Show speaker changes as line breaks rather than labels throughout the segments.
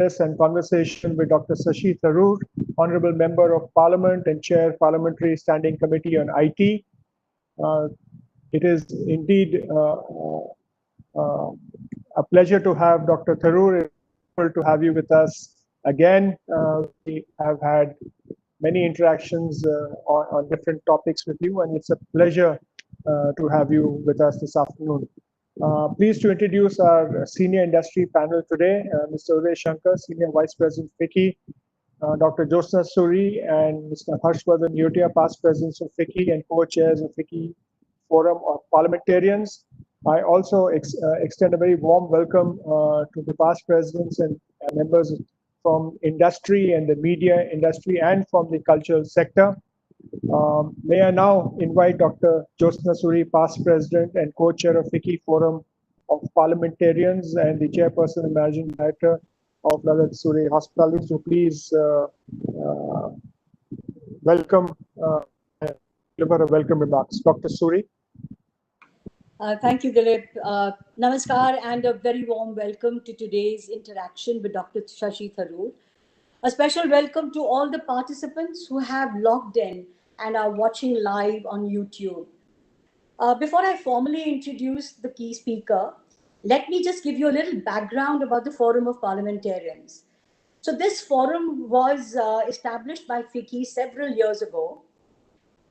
and conversation with Dr. Shashi Tharoor, Honorable Member of Parliament and Chair Parliamentary Standing Committee on IT. It is indeed a pleasure to have Dr. Tharoor, to have you with us again. We have had many interactions on different topics with you, and it's a pleasure to have you with us this afternoon. Pleased to introduce our senior industry panel today, Mr. Uday Shankar, Senior Vice President FICCI, Dr. Jyotsna Suri, and Mr. Harshavardhan, Neotia, past presidents of FICCI and co-chairs of FICCI Forum of Parliamentarians. I also extend a very warm welcome to the past presidents and members from industry and the media industry and from the cultural sector. May I now invite Dr. Jyotsna Suri, past president and co-chair of FICCI Forum of Parliamentarians and the chairperson and managing director of Suri Hospitality, to please deliver a welcome remarks. Dr. Suri.
Thank you, Dilip. Namaskar and a very warm welcome to today's interaction with Dr. Shashi Tharoor. A special welcome to all the participants who have logged in and are watching live on YouTube. Before I formally introduce the key speaker, let me just give you a little background about the Forum of Parliamentarians. So this forum was established by FICCI several years ago.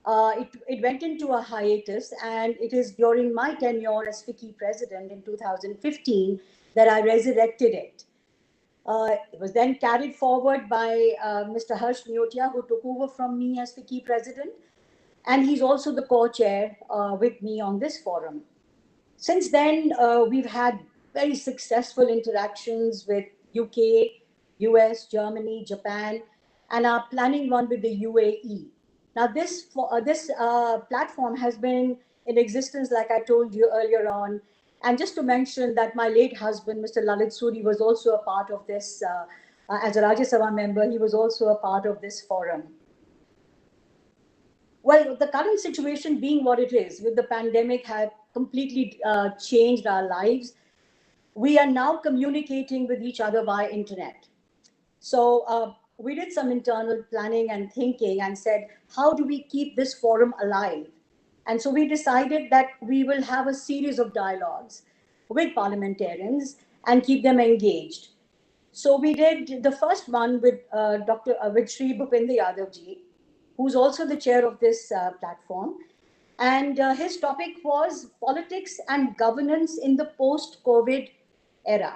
It went into a hiatus, and it is during my tenure as FICCI president in 2015 that I resurrected it. It was then carried forward by Mr. Harsh Neotia, who took over from me as FICCI president, and he's also the co-chair with me on this forum. Since then, we've had very successful interactions with UK, US, Germany, Japan, and are planning one with the UAE. Now, this platform has been in existence, like I told you earlier on. And just to mention that my late husband, Mr. Lalit Suri, was also a part of this, as a Rajya Sabha member, he was also a part of this forum. Well, the current situation being what it is, with the pandemic have completely changed our lives. We are now communicating with each other via internet. So we did some internal planning and thinking and said, how do we keep this forum alive? And so we decided that we will have a series of dialogues with parliamentarians and keep them engaged. So we did the first one with with Shri Bhupinder Yadavji, who's also the chair of this platform. And his topic was politics and governance in the post-COVID era.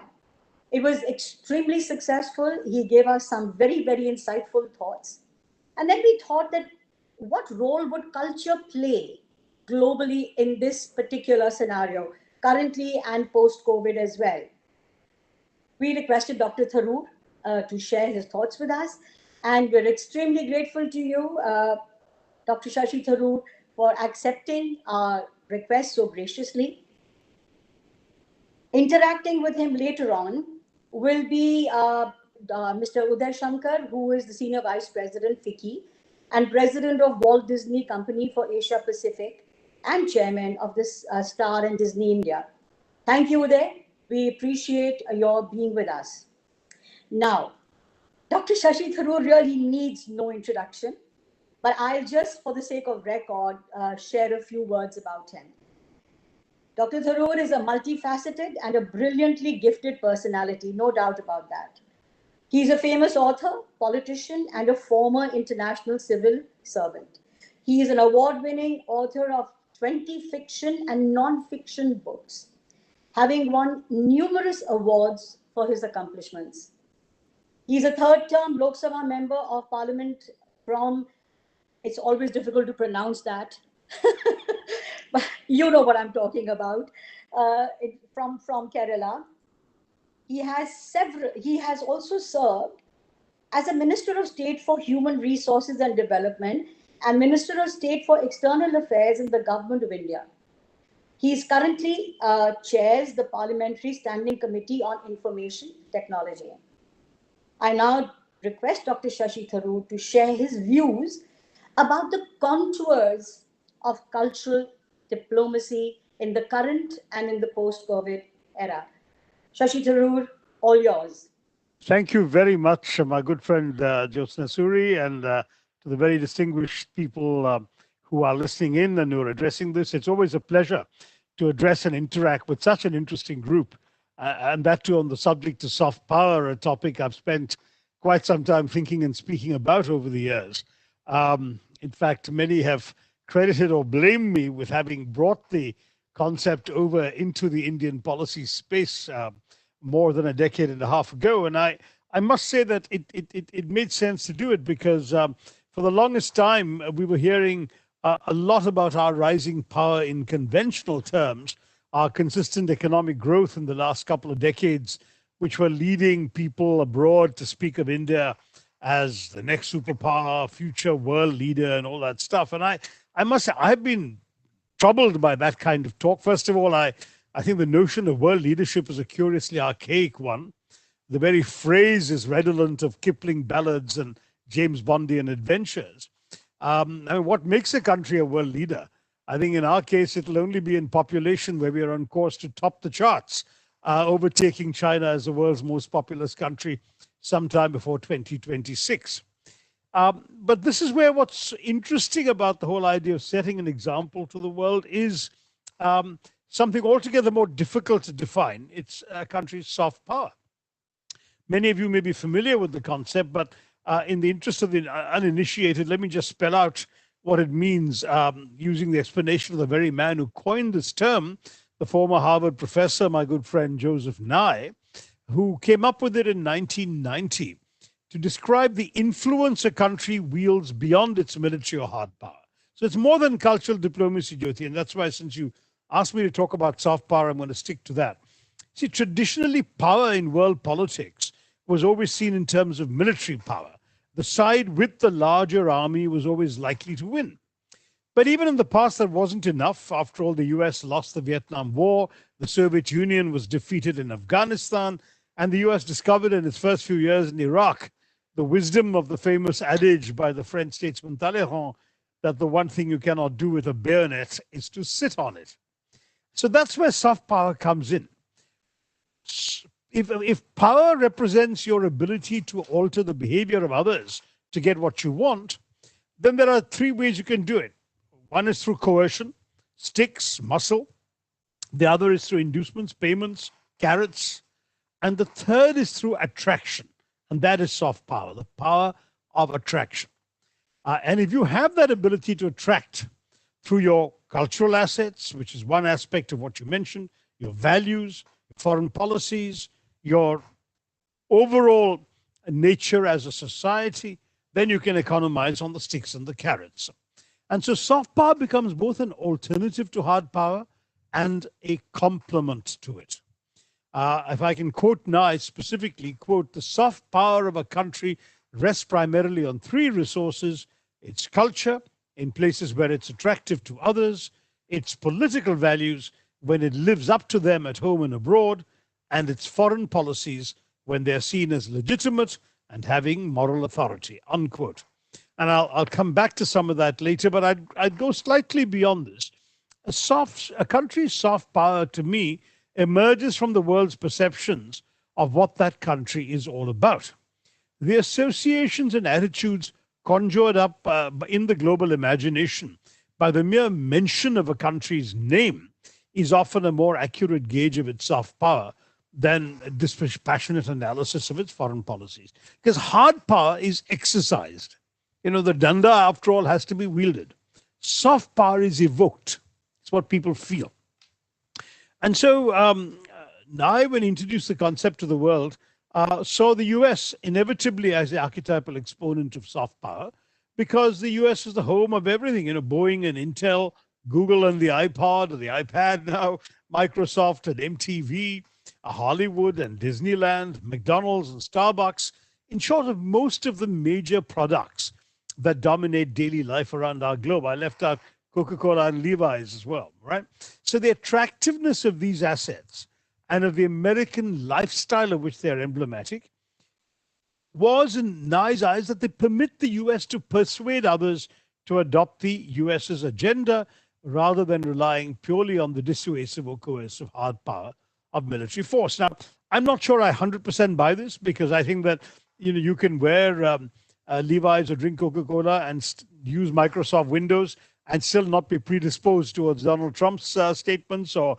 It was extremely successful. He gave us some very, very insightful thoughts. And then we thought that what role would culture play globally in this particular scenario, currently and post-COVID as well? We requested Dr. Tharoor to share his thoughts with us. And we're extremely grateful to you, Dr. Shashi Tharoor, for accepting our request so graciously. Interacting with him later on will be Mr. Uday Shankar, who is the Senior Vice President, FICCI, and President of Walt Disney Company for Asia Pacific, and Chairman of this Star and Disney India. Thank you, Uday. We appreciate your being with us. Now, Dr. Shashi Tharoor really needs no introduction, but I'll just, for the sake of record, share a few words about him. Dr. Tharoor is a multifaceted and a brilliantly gifted personality, no doubt about that. He's a famous author, politician, and a former international civil servant. He is an award-winning author of 20 fiction and non-fiction books, having won numerous awards for his accomplishments. He's a third-term Lok Sabha member of Parliament from, it's always difficult to pronounce that, but you know what I'm talking about, from Kerala. He has also served as a Minister of State for Human Resources and Development and Minister of State for External Affairs in the Government of India. He is currently chairs the Parliamentary Standing Committee on Information Technology. I now request Dr. Shashi Tharoor to share his views about the contours of cultural diplomacy in the current and in the post-COVID era. Shashi Tharoor, all yours.
Thank you very much, my good friend Jyotsna Suri, and to the very distinguished people who are listening in and who are addressing this. It's always a pleasure to address and interact with such an interesting group, and that too on the subject of soft power, a topic I've spent quite some time thinking and speaking about over the years. In fact, many have credited or blamed me with having brought the concept over into the Indian policy space more than a decade and a half ago. And I must say that it made sense to do it because for the longest time, we were hearing a lot about our rising power in conventional terms, our consistent economic growth in the last couple of decades, which were leading people abroad to speak of India as the next superpower, future world leader, and all that stuff. And I must say, I've been troubled by that kind of talk. First of all, I think the notion of world leadership is a curiously archaic one. The very phrase is redolent of Kipling ballads and James Bondian adventures. I mean, what makes a country a world leader? I think in our case, it'll only be in population where we are on course to top the charts, overtaking China as the world's most populous country sometime before 2026. But this is where what's interesting about the whole idea of setting an example to the world is something altogether more difficult to define. It's a country's soft power. Many of you may be familiar with the concept, but in the interest of the uninitiated, let me just spell out what it means using the explanation of the very man who coined this term, the former Harvard professor, my good friend Joseph Nye, who came up with it in 1990 to describe the influence a country wields beyond its military or hard power. So it's more than cultural diplomacy, Jyoti, and that's why since you asked me to talk about soft power, I'm going to stick to that. See, traditionally, power in world politics was always seen in terms of military power. The side with the larger army was always likely to win. But even in the past, that wasn't enough. After all, the US lost the Vietnam War, the Soviet Union was defeated in Afghanistan, and the US discovered in its first few years in Iraq the wisdom of the famous adage by the French statesman Talleyrand that the one thing you cannot do with a bayonet is to sit on it. So that's where soft power comes in. If power represents your ability to alter the behavior of others to get what you want, then there are three ways you can do it. One is through coercion, sticks, muscle. The other is through inducements, payments, carrots. And the third is through attraction. And that is soft power, the power of attraction. And if you have that ability to attract through your cultural assets, which is one aspect of what you mentioned, your values, foreign policies, your overall nature as a society, then you can economize on the sticks and the carrots. And so soft power becomes both an alternative to hard power and a complement to it. If I can quote Nye specifically, quote, the soft power of a country rests primarily on three resources: its culture, in places where it's attractive to others, its political values, when it lives up to them at home and abroad, and its foreign policies, when they're seen as legitimate and having moral authority, unquote. And I'll come back to some of that later, but I'd go slightly beyond this. A country's soft power, to me, emerges from the world's perceptions of what that country is all about. The associations and attitudes conjured up in the global imagination by the mere mention of a country's name is often a more accurate gauge of its soft power than a dispassionate analysis of its foreign policies. Because hard power is exercised. You know, the danda, after all, has to be wielded. Soft power is evoked. It's what people feel. And so Nye, when he introduced the concept to the world, saw the US inevitably as the archetypal exponent of soft power, because the US is the home of everything, you know, Boeing and Intel, Google and the iPod or the iPad now, Microsoft and MTV, Hollywood and Disneyland, McDonald's and Starbucks, in short of most of the major products that dominate daily life around our globe. I left out Coca-Cola and Levi's as well, right? So the attractiveness of these assets and of the American lifestyle of which they're emblematic was, in Nye's eyes, that they permit the US to persuade others to adopt the US's agenda rather than relying purely on the dissuasive or coercive hard power of military force. Now, I'm not sure I 100% buy this, because I think that you can wear Levi's or drink Coca-Cola and use Microsoft Windows and still not be predisposed towards Donald Trump's statements, or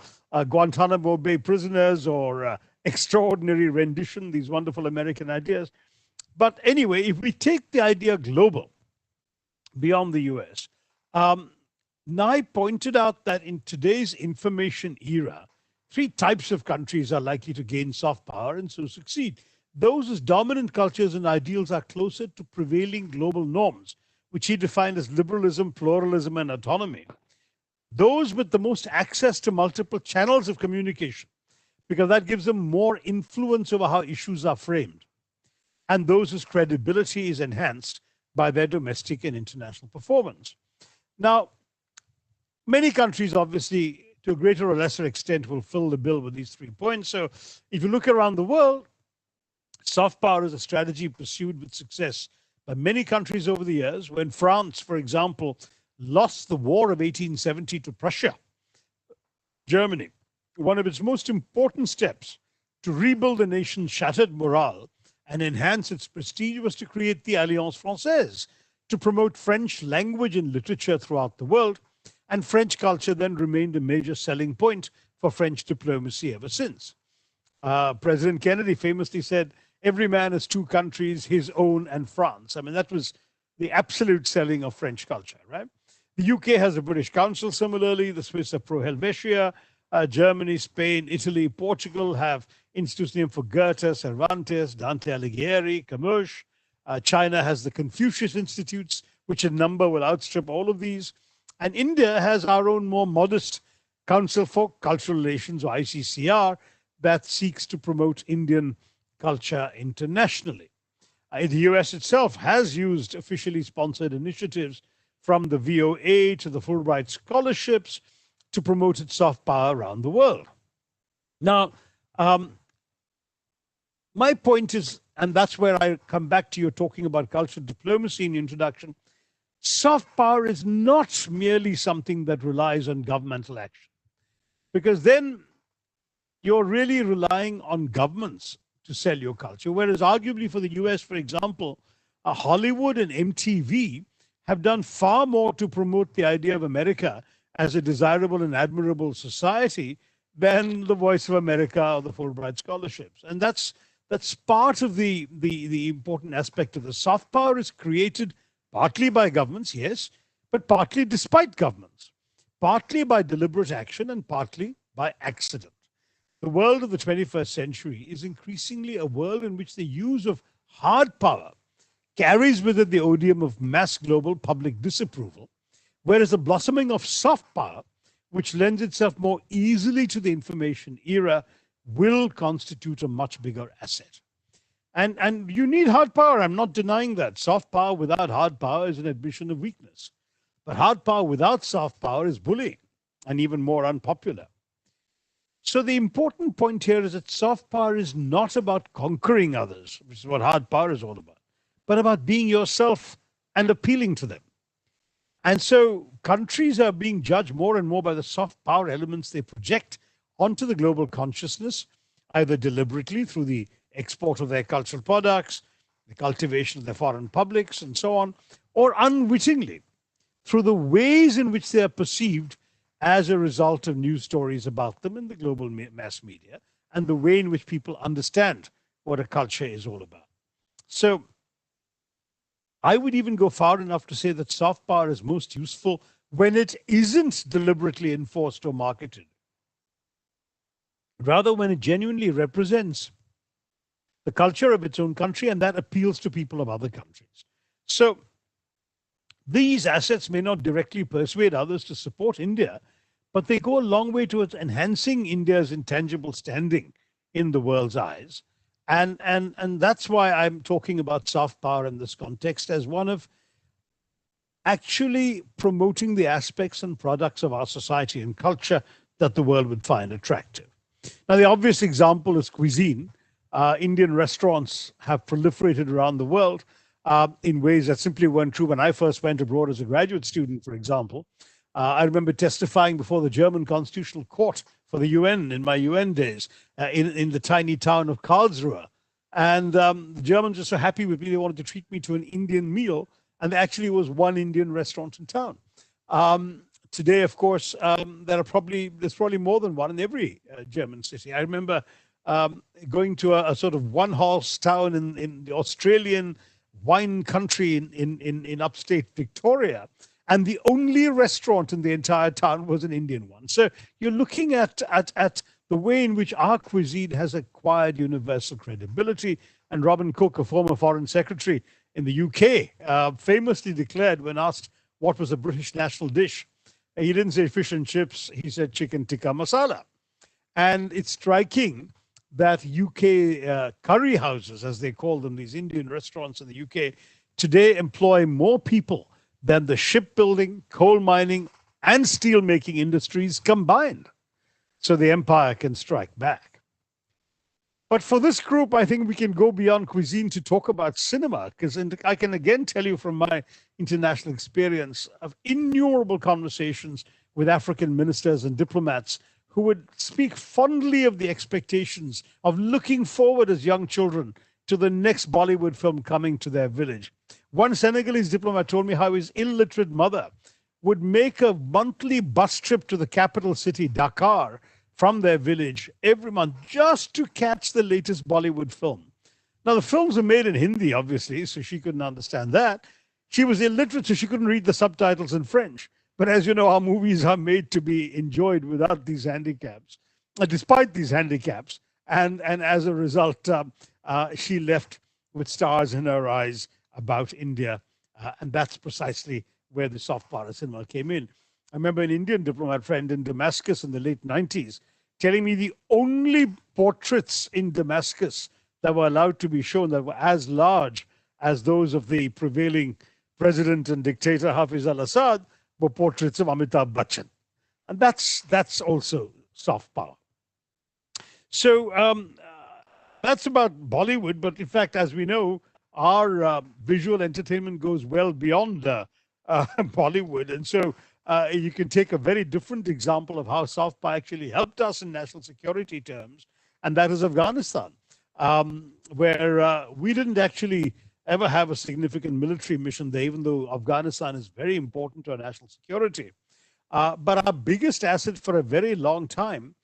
Guantanamo Bay prisoners, or extraordinary rendition, these wonderful American ideas. But anyway, if we take the idea global, beyond the US, Nye pointed out that in today's information era, three types of countries are likely to gain soft power and so succeed. Those whose dominant cultures and ideals are closer to prevailing global norms, which he defined as liberalism, pluralism, and autonomy. Those with the most access to multiple channels of communication, because that gives them more influence over how issues are framed. And those whose credibility is enhanced by their domestic and international performance. Now, many countries, obviously, to a greater or lesser extent, will fill the bill with these 3 points. So if you look around the world, soft power is a strategy pursued with success by many countries over the years. When France, for example, lost the War of 1870 to Prussia, Germany, one of its most important steps to rebuild the nation's shattered morale and enhance its prestige was to create the Alliance Française, to promote French language and literature throughout the world. And French culture then remained a major selling point for French diplomacy ever since. President Kennedy famously said, "Every man has two countries, his own and France." I mean, that was the absolute selling of French culture, right? The UK has a British Council similarly. The Swiss are pro-Helvetia. Germany, Spain, Italy, Portugal have institutes named for Goethe, Cervantes, Dante Alighieri, Camus. China has the Confucius Institutes, which in number will outstrip all of these. And India has our own more modest Council for Cultural Relations, or ICCR, that seeks to promote Indian culture internationally. The US itself has used officially sponsored initiatives from the VOA to the Fulbright scholarships to promote its soft power around the world. Now, my point is, and that's where I come back to you talking about cultural diplomacy in the introduction, soft power is not merely something that relies on governmental action, because then you're really relying on governments to sell your culture. Whereas arguably for the US, for example, Hollywood and MTV have done far more to promote the idea of America as a desirable and admirable society than the Voice of America or the Fulbright scholarships. And that's part of the important aspect of the soft power is created partly by governments, yes, but partly despite governments, partly by deliberate action and partly by accident. The world of the 21st century is increasingly a world in which the use of hard power carries with it the odium of mass global public disapproval, whereas the blossoming of soft power, which lends itself more easily to the information era, will constitute a much bigger asset. And you need hard power. I'm not denying that. Soft power without hard power is an admission of weakness. But hard power without soft power is bullying and even more unpopular. So the important point here is that soft power is not about conquering others, which is what hard power is all about, but about being yourself and appealing to them. And so countries are being judged more and more by the soft power elements they project onto the global consciousness, either deliberately through the export of their cultural products, the cultivation of their foreign publics, and so on, or unwittingly through the ways in which they are perceived as a result of news stories about them in the global mass media, and the way in which people understand what a culture is all about. So I would even go far enough to say that soft power is most useful when it isn't deliberately enforced or marketed. Rather, when it genuinely represents the culture of its own country and that appeals to people of other countries. So these assets may not directly persuade others to support India, but they go a long way towards enhancing India's intangible standing in the world's eyes. And that's why I'm talking about soft power in this context as one of actually promoting the aspects and products of our society and culture that the world would find attractive. Now, the obvious example is cuisine. Indian restaurants have proliferated around the world in ways that simply weren't true when I first went abroad as a graduate student, for example. I remember testifying before the German Constitutional Court for the UN in my UN days in the tiny town of Karlsruhe. And the Germans were so happy with me, they wanted to treat me to an Indian meal. And there actually was one Indian restaurant in town. Today, of course, there's probably more than one in every German city. I remember going to a sort of one-horse town in the Australian wine country in upstate Victoria, and the only restaurant in the entire town was an Indian one. So you're looking at the way in which our cuisine has acquired universal credibility. And Robin Cook, a former foreign secretary in the UK, famously declared when asked what was a British national dish, he didn't say fish and chips, he said chicken tikka masala. And it's striking that UK curry houses, as they call them, these Indian restaurants in the UK, today employ more people than the shipbuilding, coal mining, and steel making industries combined. So the empire can strike back. But for this group, I think we can go beyond cuisine to talk about cinema, because I can again tell you from my international experience of innumerable conversations with African ministers and diplomats who would speak fondly of the expectations of looking forward as young children to the next Bollywood film coming to their village. One Senegalese diplomat told me how his illiterate mother would make a monthly bus trip to the capital city, Dakar, from their village every month just to catch the latest Bollywood film. Now, the films are made in Hindi, obviously, so she couldn't understand that. She was illiterate, so she couldn't read the subtitles in French. But as you know, our movies are made to be enjoyed without these handicaps, despite these handicaps. And as a result, she left with stars in her eyes about India. And that's precisely where the soft power cinema came in. I remember an Indian diplomat friend in Damascus in the late 90s telling me the only portraits in Damascus that were allowed to be shown that were as large as those of the prevailing president and dictator Hafiz al-Assad were portraits of Amitabh Bachchan. And that's also soft power. So that's about Bollywood. But in fact, as we know, our visual entertainment goes well beyond Bollywood. And so you can take a very different example of how soft power actually helped us in national security terms, and that is Afghanistan, where we didn't actually ever have a significant military mission there, even though Afghanistan is very important to our national security. But our biggest asset for a very long time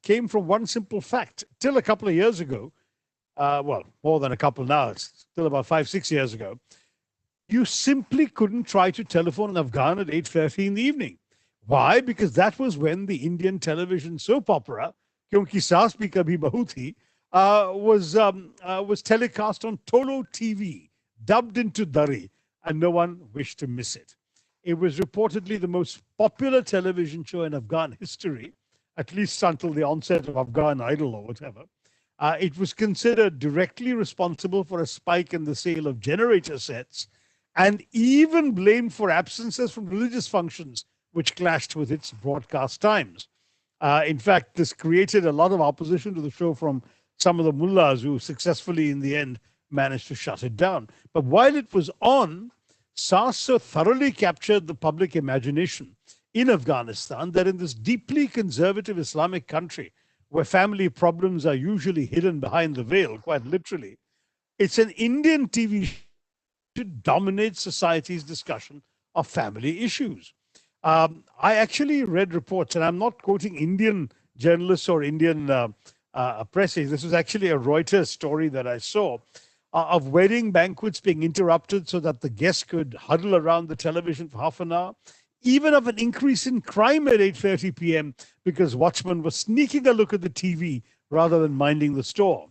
came from one simple fact. Till a couple of years ago, well, more than a couple now, it's still about 5-6 years ago, you simply couldn't try to telephone an Afghan at 8:30 in the evening. Why? Because that was when the Indian television soap opera, Kyunki Saas Bhi Kabhi Bahu Thi, was telecast on Tolo TV, dubbed into Dari, and no one wished to miss it. It was reportedly the most popular television show in Afghan history, at least until the onset of Afghan Idol or whatever. It was considered directly responsible for a spike in the sale of generator sets, and even blamed for absences from religious functions, which clashed with its broadcast times. In fact, this created a lot of opposition to the show from some of the mullahs who successfully, in the end, managed to shut it down. But while it was on, SARS so thoroughly captured the public imagination in Afghanistan that in this deeply conservative Islamic country, where family problems are usually hidden behind the veil, quite literally, it's an Indian TV show to dominate society's discussion of family issues. I actually read reports, and I'm not quoting Indian journalists or Indian press. This was actually a Reuters story that I saw of wedding banquets being interrupted so that the guests could huddle around the television for half an hour. Even of an increase in crime at 8:30 p.m. because watchmen were sneaking a look at the TV rather than minding the store.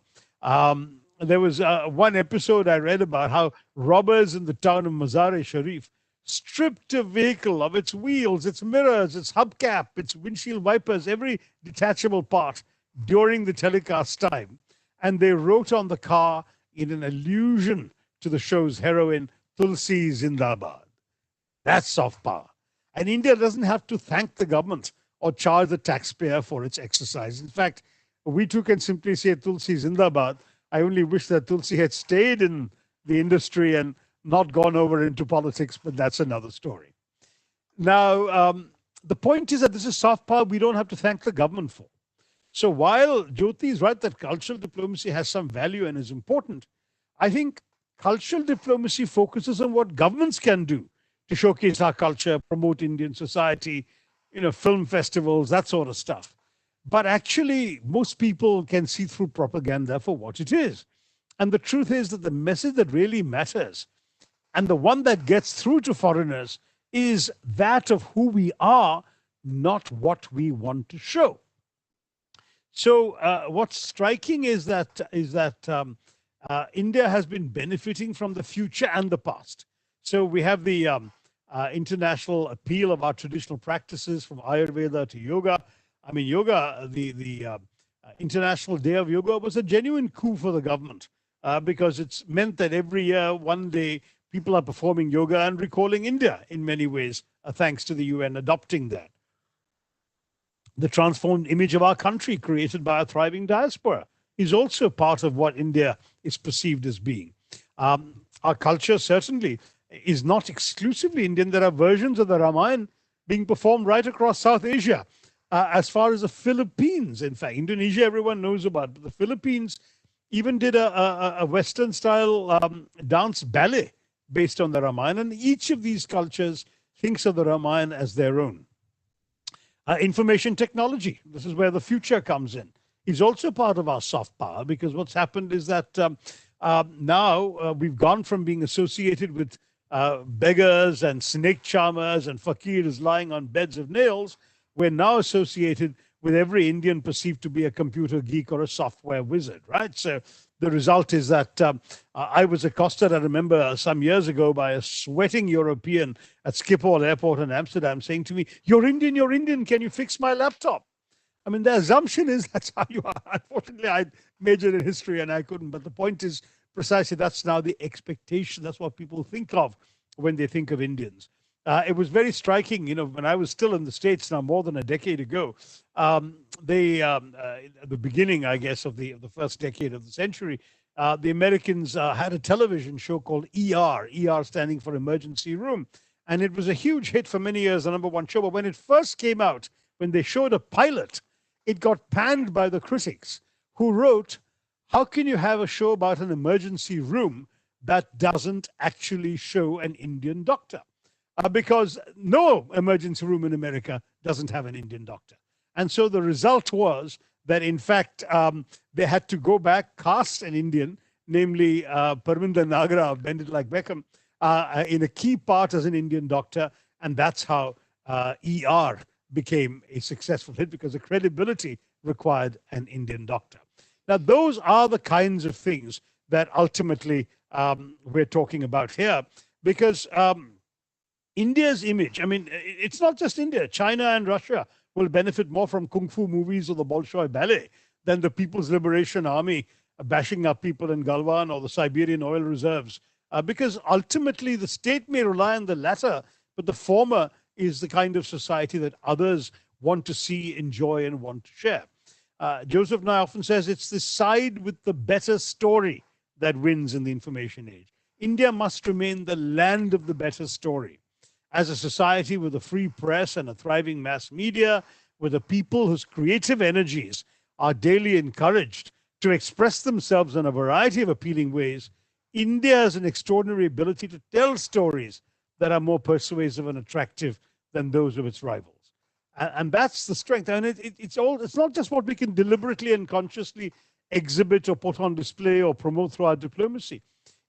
There was one episode I read about how robbers in the town of Mazar-e-Sharif stripped a vehicle of its wheels, its mirrors, its hubcap, its windshield wipers, every detachable part during the telecast time. And they wrote on the car in an allusion to the show's heroine, Tulsi Zindabad. That's soft power. And India doesn't have to thank the government or charge the taxpayer for its exercise. In fact, we too can simply say Tulsi Zindabad. I only wish that Tulsi had stayed in the industry and not gone over into politics, but that's another story. Now, the point is that this is soft power we don't have to thank the government for. So while Jyoti is right that cultural diplomacy has some value and is important, I think cultural diplomacy focuses on what governments can do to showcase our culture, promote Indian society, film festivals, that sort of stuff. But actually, most people can see through propaganda for what it is. And the truth is that the message that really matters and the one that gets through to foreigners is that of who we are, not what we want to show. So what's striking is that India has been benefiting from the future and the past. So we have the international appeal of our traditional practices from Ayurveda to yoga. I mean, yoga, the International Day of Yoga was a genuine coup for the government because it's meant that every year, one day, people are performing yoga and recalling India in many ways, thanks to the UN adopting that. The transformed image of our country created by a thriving diaspora is also part of what India is perceived as being. Our culture certainly is not exclusively Indian. There are versions of the Ramayana being performed right across South Asia. As far as the Philippines, in fact, Indonesia everyone knows about, but the Philippines even did a Western style dance ballet based on the Ramayana, and each of these cultures thinks of the Ramayana as their own. Information technology, this is where the future comes in, is also part of our soft power, because what's happened is that now we've gone from being associated with beggars and snake charmers and fakirs lying on beds of nails. We're now associated with every Indian perceived to be a computer geek or a software wizard, right? So the result is that I was accosted, I remember some years ago, by a sweating European at Schiphol Airport in Amsterdam saying to me, you're Indian, can you fix my laptop? I mean, the assumption is that's how you are. Unfortunately, I majored in history and I couldn't. But the point is precisely that's now the expectation. That's what people think of when they think of Indians. It was very striking, when I was still in the States now more than a decade ago, at the beginning, I guess, of the first decade of the century, the Americans had a television show called ER standing for Emergency Room. And it was a huge hit for many years, the #1 show. But when it first came out, when they showed a pilot, it got panned by the critics who wrote, how can you have a show about an emergency room that doesn't actually show an Indian doctor? Because no emergency room in America doesn't have an Indian doctor. And so the result was that, in fact, they had to go back, cast an Indian, namely Parminder Nagra of Bend It Like Beckham, in a key part as an Indian doctor. And that's how ER became a successful hit, because the credibility required an Indian doctor. Now, those are the kinds of things that ultimately we're talking about here, because India's image, I mean, it's not just India. China and Russia will benefit more from kung fu movies or the Bolshoi ballet than the People's Liberation Army bashing up people in Galwan or the Siberian oil reserves. Because ultimately the state may rely on the latter, but the former is the kind of society that others want to see, enjoy, and want to share. Joseph Nye often says it's the side with the better story that wins in the information age. India must remain the land of the better story. As a society with a free press and a thriving mass media, with a people whose creative energies are daily encouraged to express themselves in a variety of appealing ways, India has an extraordinary ability to tell stories that are more persuasive and attractive than those of its rivals. And that's the strength. And it's not just what we can deliberately and consciously exhibit or put on display or promote through our diplomacy.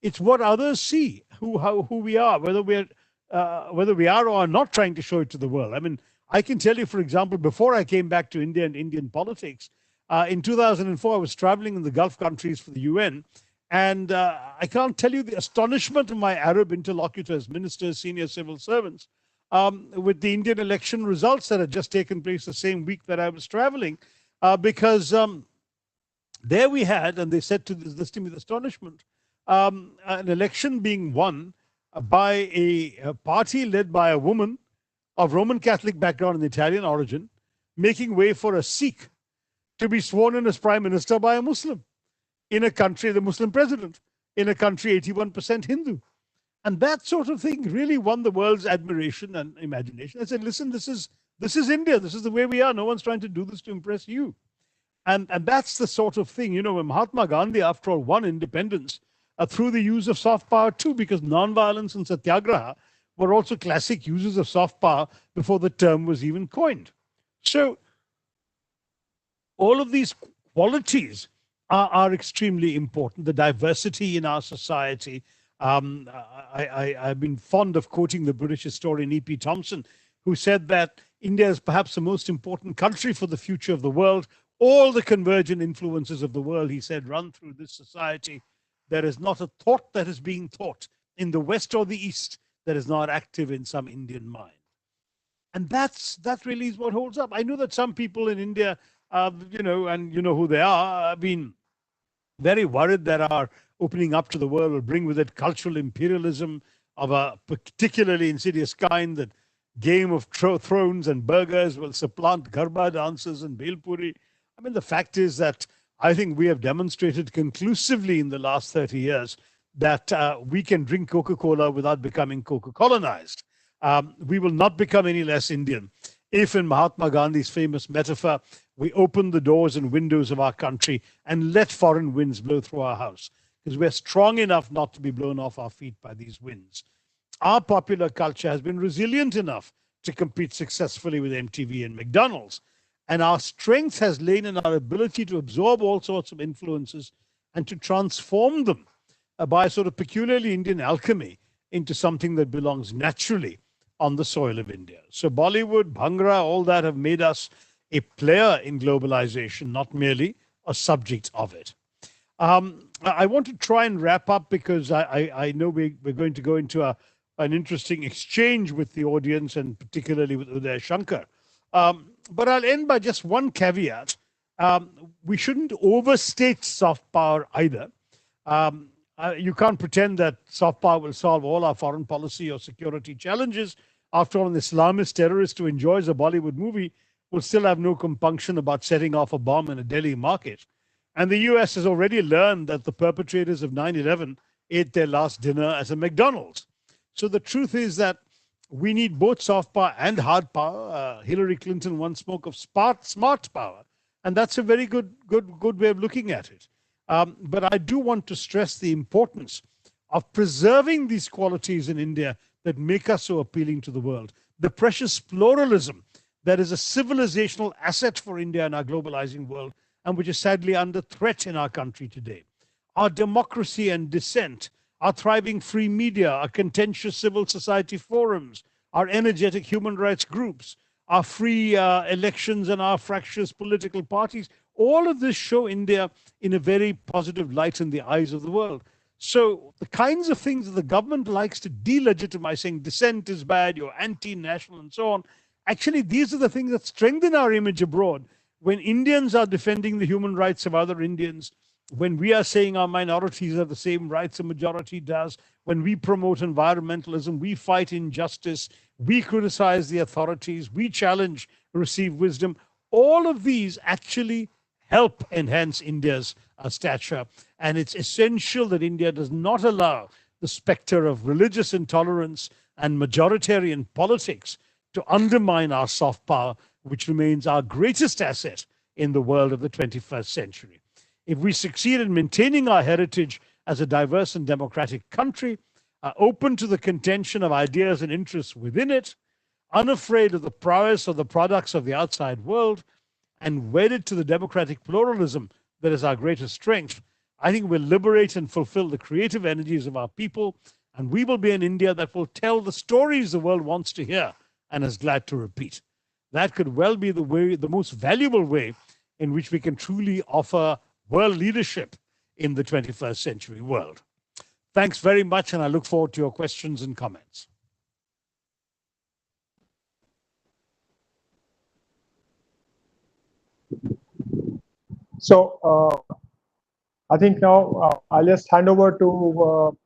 It's what others see, who we are, whether we are or are not trying to show it to the world. I mean, I can tell you, for example, before I came back to India and Indian politics, in 2004, I was traveling in the Gulf countries for the UN. And I can't tell you the astonishment of my Arab interlocutors, ministers, senior civil servants, with the Indian election results that had just taken place the same week that I was traveling, because there we had, and they said to this to me with astonishment, an election being won by a party led by a woman of Roman Catholic background and Italian origin, making way for a Sikh to be sworn in as prime minister by a Muslim in a country, the Muslim president, in a country 81% Hindu. And that sort of thing really won the world's admiration and imagination. I said, listen, this is This is India. This is the way we are. No one's trying to do this to impress you. And that's the sort of thing, when Mahatma Gandhi, after all, won independence through the use of soft power too, because nonviolence and satyagraha were also classic uses of soft power before the term was even coined. So all of these qualities are extremely important. The diversity in our society. I've been fond of quoting the British historian E.P. Thompson, who said that India is perhaps the most important country for the future of the world. All the convergent influences of the world, he said, run through this society. There is not a thought that is being taught in the West or the East that is not active in some Indian mind. And that really is what holds up. I know that some people in India, and you know who they are, have been very worried that our opening up to the world will bring with it cultural imperialism of a particularly insidious kind, that Game of Thrones and burgers will supplant Garba dances and Belpuri. I mean, the fact is that I think we have demonstrated conclusively in the last 30 years that we can drink Coca-Cola without becoming Coca-Colonized. We will not become any less Indian if, in Mahatma Gandhi's famous metaphor, we open the doors and windows of our country and let foreign winds blow through our house, because we're strong enough not to be blown off our feet by these winds. Our popular culture has been resilient enough to compete successfully with MTV and McDonald's. And our strength has lain in our ability to absorb all sorts of influences and to transform them by a sort of peculiarly Indian alchemy into something that belongs naturally on the soil of India. So Bollywood, Bhangra, all that have made us a player in globalization, not merely a subject of it. I want to try and wrap up because I know we're going to go into an interesting exchange with the audience, and particularly with Uday Shankar. But I'll end by just one caveat. We shouldn't overstate soft power either. You can't pretend that soft power will solve all our foreign policy or security challenges. After all, an Islamist terrorist who enjoys a Bollywood movie will still have no compunction about setting off a bomb in a Delhi market. And the US has already learned that the perpetrators of 9/11 ate their last dinner at a McDonald's. So the truth is that we need both soft power and hard power. Hillary Clinton once spoke of smart power, and that's a very good way of looking at it. But I do want to stress the importance of preserving these qualities in India that make us so appealing to the world. The precious pluralism that is a civilizational asset for India in our globalizing world, and which is sadly under threat in our country today. Our democracy and dissent, our thriving free media, our contentious civil society forums, our energetic human rights groups, our free elections and our fractious political parties, all of this show India in a very positive light in the eyes of the world. So the kinds of things that the government likes to delegitimize, saying dissent is bad, you're anti-national and so on, actually these are the things that strengthen our image abroad. When Indians are defending the human rights of other Indians, when we are saying our minorities have the same rights a majority does, when we promote environmentalism, we fight injustice, we criticize the authorities, we challenge received wisdom, all of these actually help enhance India's stature. And it's essential that India does not allow the specter of religious intolerance and majoritarian politics to undermine our soft power, which remains our greatest asset in the world of the 21st century. If we succeed in maintaining our heritage as a diverse and democratic country, open to the contention of ideas and interests within it, unafraid of the prowess of the products of the outside world, and wedded to the democratic pluralism that is our greatest strength, I think we'll liberate and fulfill the creative energies of our people, and we will be an India that will tell the stories the world wants to hear and is glad to repeat. That could well be the most valuable way in which we can truly offer world leadership in the 21st century world. Thanks very much, and I look forward to your questions and comments.
So I think now I'll just hand over to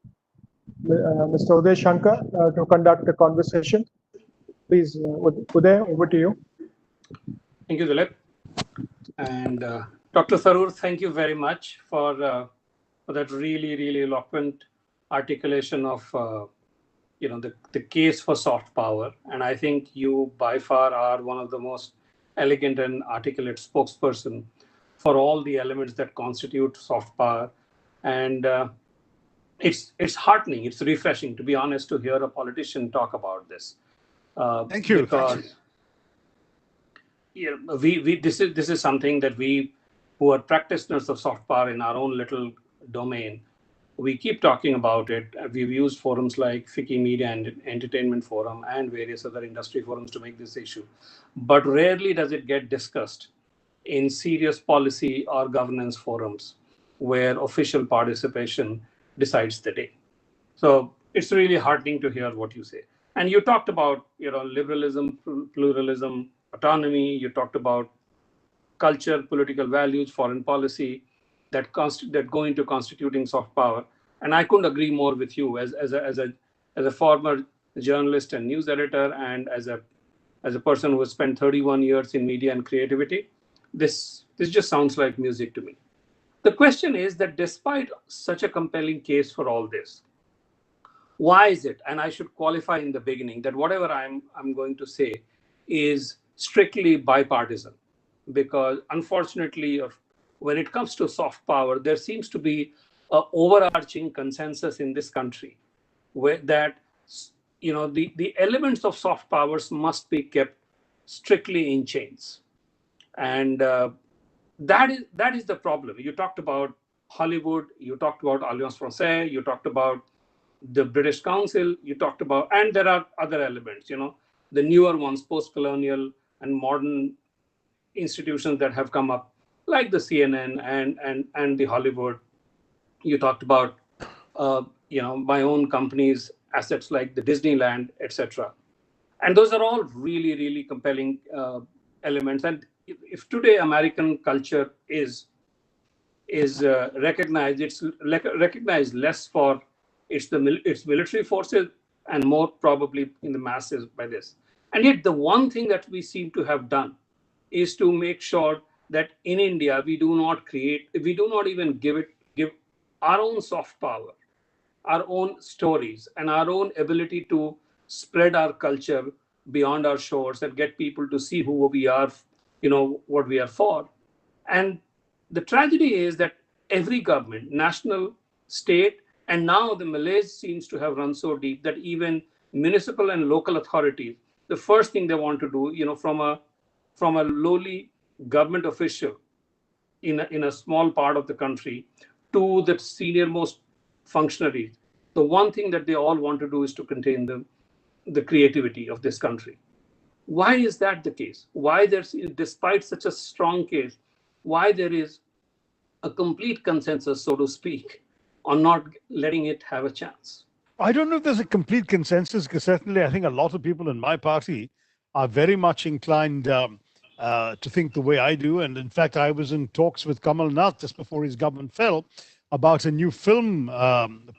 Mr. Uday Shankar to conduct the conversation. Please, Uday, over to you.
Thank you, Dilip. And Dr. Tharoor, thank you very much for that really, really eloquent articulation of the case for soft power. And I think you by far are one of the most elegant and articulate spokesperson for all the elements that constitute soft power. And it's heartening, it's refreshing, to be honest, to hear a politician talk about this.
Thank you.
Because this is something that we, who are practitioners of soft power in our own little domain, we keep talking about it. We've used forums like FICCI Media and Entertainment Forum and various other industry forums to make this issue. But rarely does it get discussed in serious policy or governance forums where official participation decides the day. So it's really heartening to hear what you say. And you talked about liberalism, pluralism, autonomy. You talked about culture, political values, foreign policy that go into constituting soft power. And I couldn't agree more with you as a former journalist and news editor, and as a person who has spent 31 years in media and creativity. This just sounds like music to me. The question is that despite such a compelling case for all this, why is it, and I should qualify in the beginning, that whatever I'm going to say is strictly bipartisan? Because unfortunately, when it comes to soft power, there seems to be an overarching consensus in this country where that the elements of soft powers must be kept strictly in chains. And that is the problem. You talked about Hollywood, you talked about Alliance Francaise, you talked about the British Council, you talked about, and there are other elements, the newer ones, post-colonial and modern institutions that have come up, like the CNN and the Hollywood. You talked about, my own company's assets like the Disneyland, etc. And those are all really, really compelling elements. And if today American culture is recognized, it's recognized less for its military forces and more probably in the masses by this. And yet the one thing that we seem to have done is to make sure that in India we do not even give our own soft power, our own stories, and our own ability to spread our culture beyond our shores and get people to see who we are, what we are for. And the tragedy is that every government, national, state, and now the malaise seems to have run so deep that even municipal and local authorities, the first thing they want to do, from a lowly government official in a small part of the country to the senior most functionaries, the one thing that they all want to do is to contain the creativity of this country. Why is that the case? Why despite such a strong case, why there is a complete consensus, so to speak, on not letting it have a chance?
I don't know if there's a complete consensus, because certainly I think a lot of people in my party are very much inclined to think the way I do. And in fact, I was in talks with Kamal Nath just before his government fell about a new film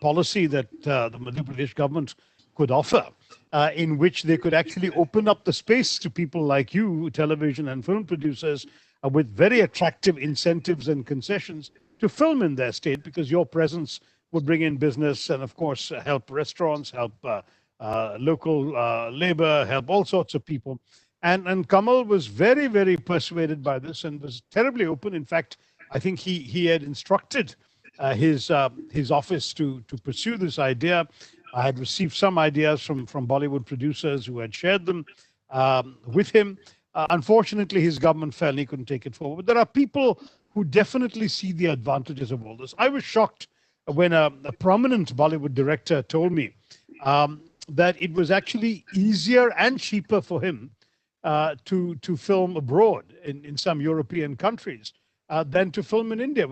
policy that the Madhya Pradesh government could offer, in which they could actually open up the space to people like you, television and film producers, with very attractive incentives and concessions to film in their state, because your presence would bring in business and, of course, help restaurants, help local labor, help all sorts of people. And Kamal was very, very persuaded by this and was terribly open. In fact, I think he had instructed his office to pursue this idea. I had received some ideas from Bollywood producers who had shared them with him. Unfortunately, his government fell and he couldn't take it forward. But there are people who definitely see the advantages of all this. I was shocked when a prominent Bollywood director told me that it was actually easier and cheaper for him to film abroad in some European countries than to film in India.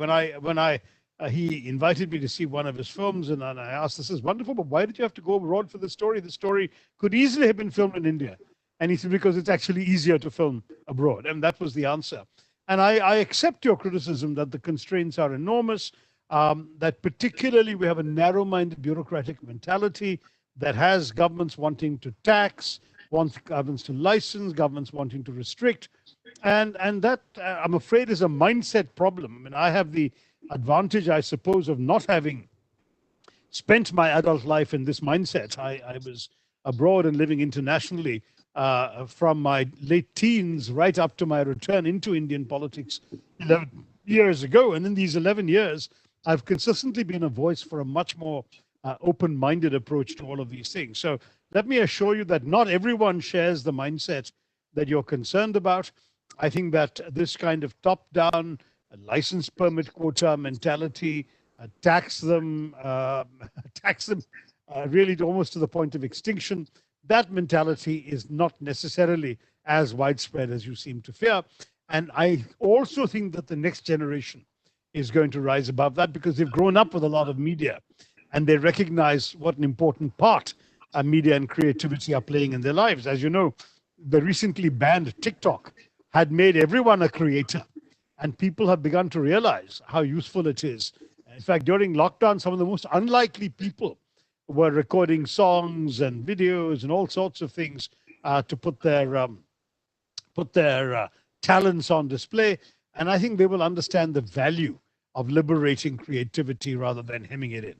He invited me to see one of his films, and I asked, "This is wonderful, but why did you have to go abroad for the story? The story could easily have been filmed in India." And he said, "Because it's actually easier to film abroad." And that was the answer. And I accept your criticism that the constraints are enormous, that particularly we have a narrow-minded bureaucratic mentality that has governments wanting to tax, wants governments to license, governments wanting to restrict. And that, I'm afraid, is a mindset problem. I mean, I have the advantage, I suppose, of not having spent my adult life in this mindset. I was abroad and living internationally from my late teens right up to my return into Indian politics 11 years ago. And in these 11 years, I've consistently been a voice for a much more open-minded approach to all of these things. So let me assure you that not everyone shares the mindset that you're concerned about. I think that this kind of top-down license permit quota mentality, tax them, really almost to the point of extinction. That mentality is not necessarily as widespread as you seem to fear. And I also think that the next generation is going to rise above that because they've grown up with a lot of media and they recognize what an important part media and creativity are playing in their lives. As you know, the recently banned TikTok had made everyone a creator, and people have begun to realize how useful it is. In fact, during lockdown, some of the most unlikely people were recording songs and videos and all sorts of things to put their talents on display. And I think they will understand the value of liberating creativity rather than hemming it in.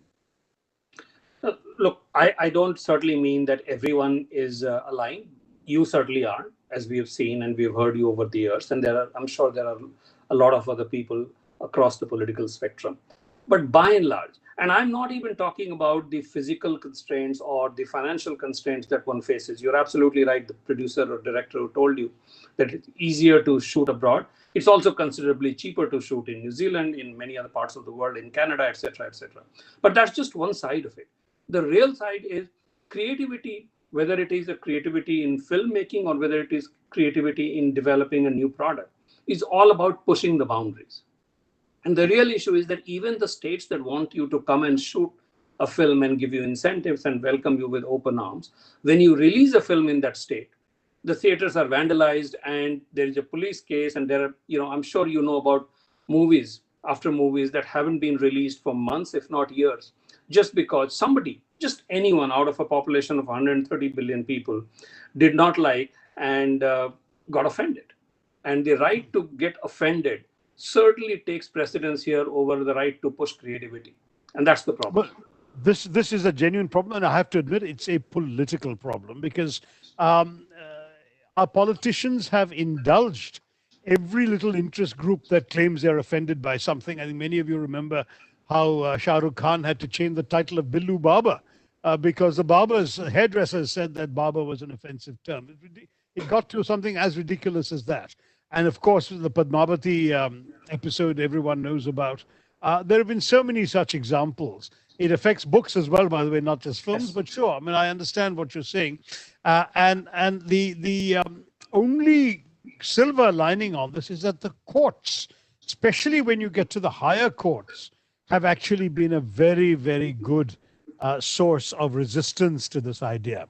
Look, I don't certainly mean that everyone is aligned. You certainly are, as we have seen and we've heard you over the years. And I'm sure there are a lot of other people across the political spectrum. But by and large, and I'm not even talking about the physical constraints or the financial constraints that one faces. You're absolutely right, the producer or director who told you that it's easier to shoot abroad. It's also considerably cheaper to shoot in New Zealand, in many other parts of the world, in Canada, etc., etc. But that's just one side of it. The real side is creativity, whether it is a creativity in filmmaking or whether it is creativity in developing a new product, is all about pushing the boundaries. And the real issue is that even the states that want you to come and shoot a film and give you incentives and welcome you with open arms, when you release a film in that state, the theaters are vandalized and there is a police case, and there are, I'm sure you know about movies after movies that haven't been released for months, if not years, just because somebody, just anyone out of a population of 130 billion people did not like and got offended. And the right to get offended certainly takes precedence here over the right to push creativity. And that's the problem.
Well, this is a genuine problem, and I have to admit it's a political problem because our politicians have indulged every little interest group that claims they're offended by something. I think many of you remember how Shah Rukh Khan had to change the title of Billu Baba because the hairdressers said that Baba was an offensive term. It got to something as ridiculous as that. And of course, the Padmavati episode everyone knows about. There have been so many such examples. It affects books as well, by the way, not just films, yes. But sure, I mean, I understand what you're saying. And the only silver lining on this is that the courts, especially when you get to the higher courts, have actually been a very, very good source of resistance to this idea.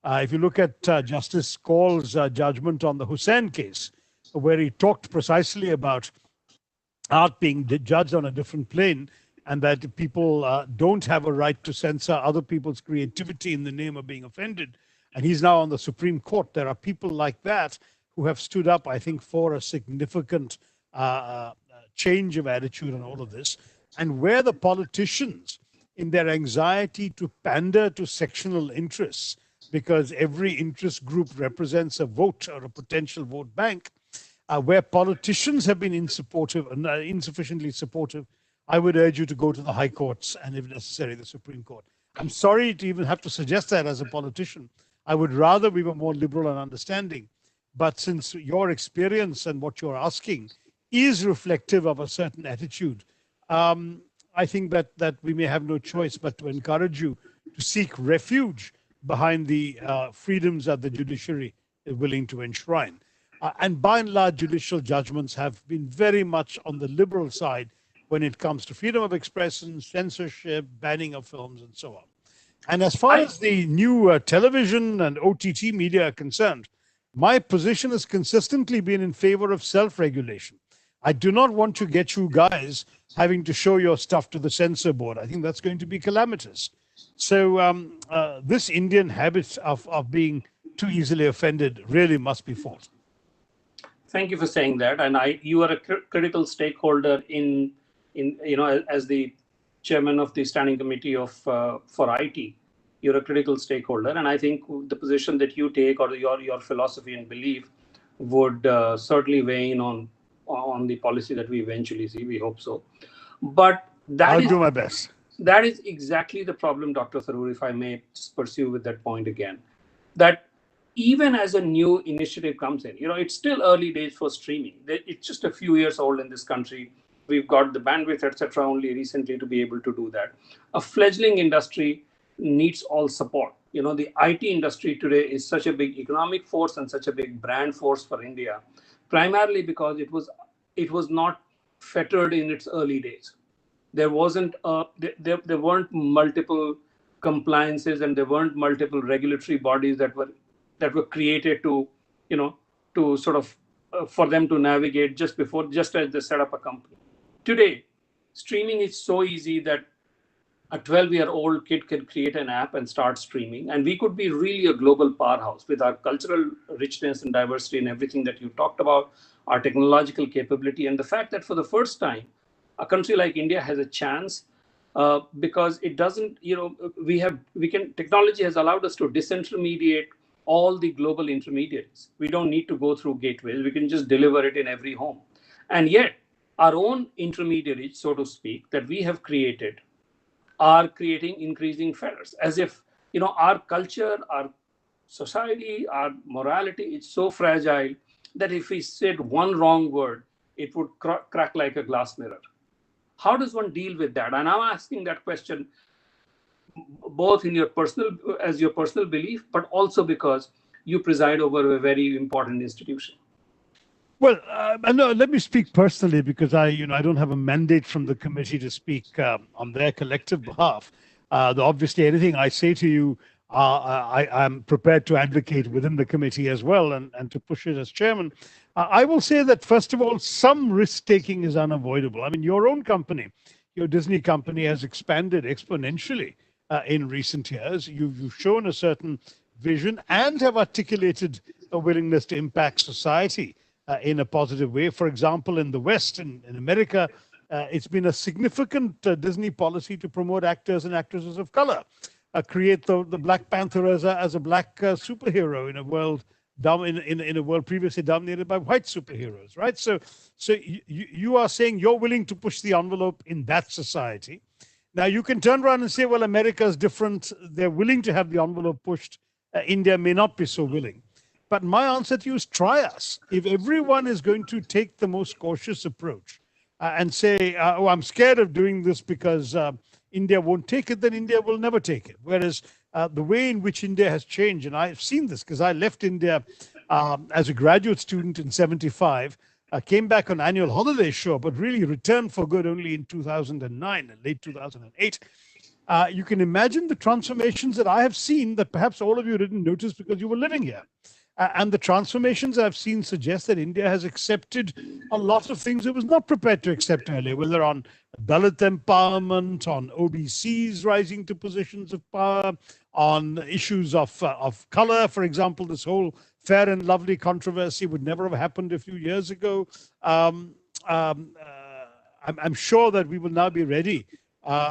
If you look at Justice Kaul's judgment on the Hussain case, where he talked precisely about art being judged on a different plane and that people don't have a right to censor other people's creativity in the name of being offended. And he's now on the Supreme Court. There are people like that who have stood up, I think, for a significant change of attitude on all of this. And where the politicians, in their anxiety to pander to sectional interests, because every interest group represents a vote or a potential vote bank, where politicians have been insufficiently supportive, I would urge you to go to the high courts and, if necessary, the Supreme Court. I'm sorry to even have to suggest that as a politician. I would rather we were more liberal and understanding. But since your experience and what you're asking is reflective of a certain attitude, I think that we may have no choice but to encourage you to seek refuge behind the freedoms that the judiciary is willing to enshrine. And by and large, judicial judgments have been very much on the liberal side when it comes to freedom of expression, censorship, banning of films, and so on. And as far as the new television and OTT media are concerned, my position has consistently been in favor of self-regulation. I do not want to get you guys having to show your stuff to the censor board. I think that's going to be calamitous. So this Indian habit of being too easily offended really must be fought.
Thank you for saying that. And you are a critical stakeholder in as the chairman of the standing committee of for IT. You're a critical stakeholder, and I think the position that you take or your philosophy and belief would certainly weigh in on the policy that we eventually see. We hope so. But
I'll do my best.
That is exactly the problem, Dr. Tharoor, if I may just pursue with that point again. That even as a new initiative comes in, it's still early days for streaming. It's just a few years old in this country. We've got the bandwidth, etc., only recently to be able to do that. A fledgling industry needs all support. The IT industry today is such a big economic force and such a big brand force for India, primarily because it was not fettered in its early days. There weren't multiple compliances and there weren't multiple regulatory bodies that were created to sort of for them to navigate just as they set up a company. Today, streaming is so easy that a 12-year-old kid can create an app and start streaming, and we could be really a global powerhouse with our cultural richness and diversity and everything that you talked about, our technological capability, and the fact that for the first time, a country like India has a chance because it doesn't, technology has allowed us to disintermediate all the global intermediaries. We don't need to go through gateways. We can just deliver it in every home. And yet, our own intermediaries, so to speak, that we have created are creating increasing fetters, as if, our culture, our society, our morality is so fragile that if we said one wrong word, it would crack like a glass mirror. How does one deal with that? And I'm asking that question both in your personal belief, but also because you preside over a very important institution.
Well, no, let me speak personally because I don't have a mandate from the committee to speak on their collective behalf. Obviously, anything I say to you, I'm prepared to advocate within the committee as well and to push it as chairman. I will say that, first of all, some risk-taking is unavoidable. I mean, your own company, your Disney company, has expanded exponentially in recent years. You've shown a certain vision and have articulated a willingness to impact society in a positive way. For example, in the West, in America, it's been a significant Disney policy to promote actors and actresses of color, create the Black Panther as a black superhero in a world in a world previously dominated by white superheroes, right? So you are saying you're willing to push the envelope in that society. Now you can turn around and say, well, America is different. They're willing to have the envelope pushed. India may not be so willing. But my answer to you is try us. If everyone is going to take the most cautious approach and say, oh, I'm scared of doing this because India won't take it, then India will never take it. Whereas the way in which India has changed, and I've seen this because I left India as a graduate student in '75, came back on annual holiday, sure, but really returned for good only in 2009 and late 2008. You can imagine the transformations that I have seen that perhaps all of you didn't notice because you were living here. And the transformations I've seen suggest that India has accepted a lot of things it was not prepared to accept earlier, whether on Dalit empowerment, on OBCs rising to positions of power, on issues of color. For example, this whole Fair and Lovely controversy would never have happened a few years ago. I'm sure that we will now be ready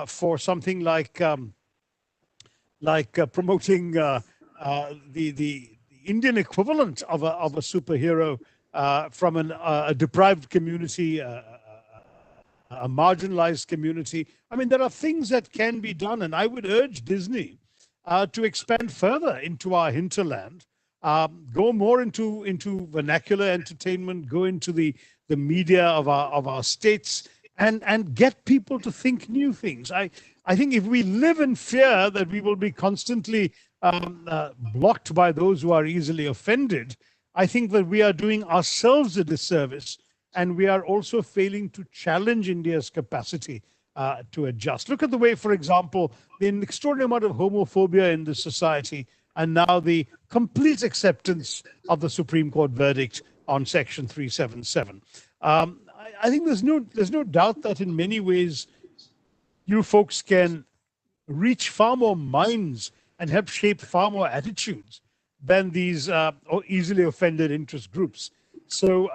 for something like promoting the Indian equivalent of a superhero from a deprived community, a marginalized community. I mean, there are things that can be done, and I would urge Disney to expand further into our hinterland, go more into vernacular entertainment, go into the media of our states, and get people to think new things. I think if we live in fear that we will be constantly blocked by those who are easily offended, I think that we are doing ourselves a disservice, and we are also failing to challenge India's capacity to adjust. Look at the way, for example, the extraordinary amount of homophobia in this society, and now the complete acceptance of the Supreme Court verdict on Section 377. I think there's no doubt that in many ways you folks can reach far more minds and help shape far more attitudes than these easily offended interest groups. So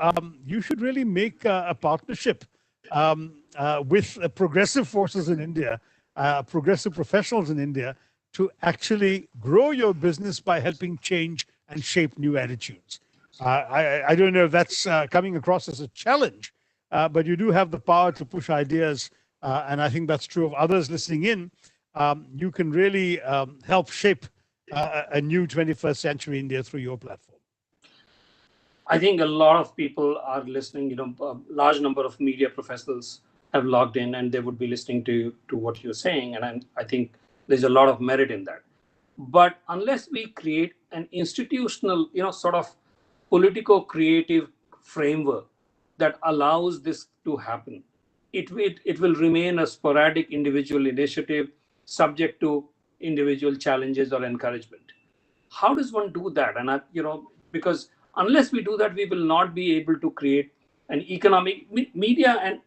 you should really make a partnership with progressive forces in India progressive professionals in India to actually grow your business by helping change and shape new attitudes. I don't know if that's coming across as a challenge, but you do have the power to push ideas, and I think that's true of others listening in. You can really help shape a new 21st century India through your platform.
I think a lot of people are listening. A large number of media professionals have logged in, and they would be listening to what you're saying. And I think there's a lot of merit in that. But unless we create an institutional, sort of politico-creative framework that allows this to happen, it will remain a sporadic individual initiative subject to individual challenges or encouragement. How does one do that? And because unless we do that, we will not be able to create an economic media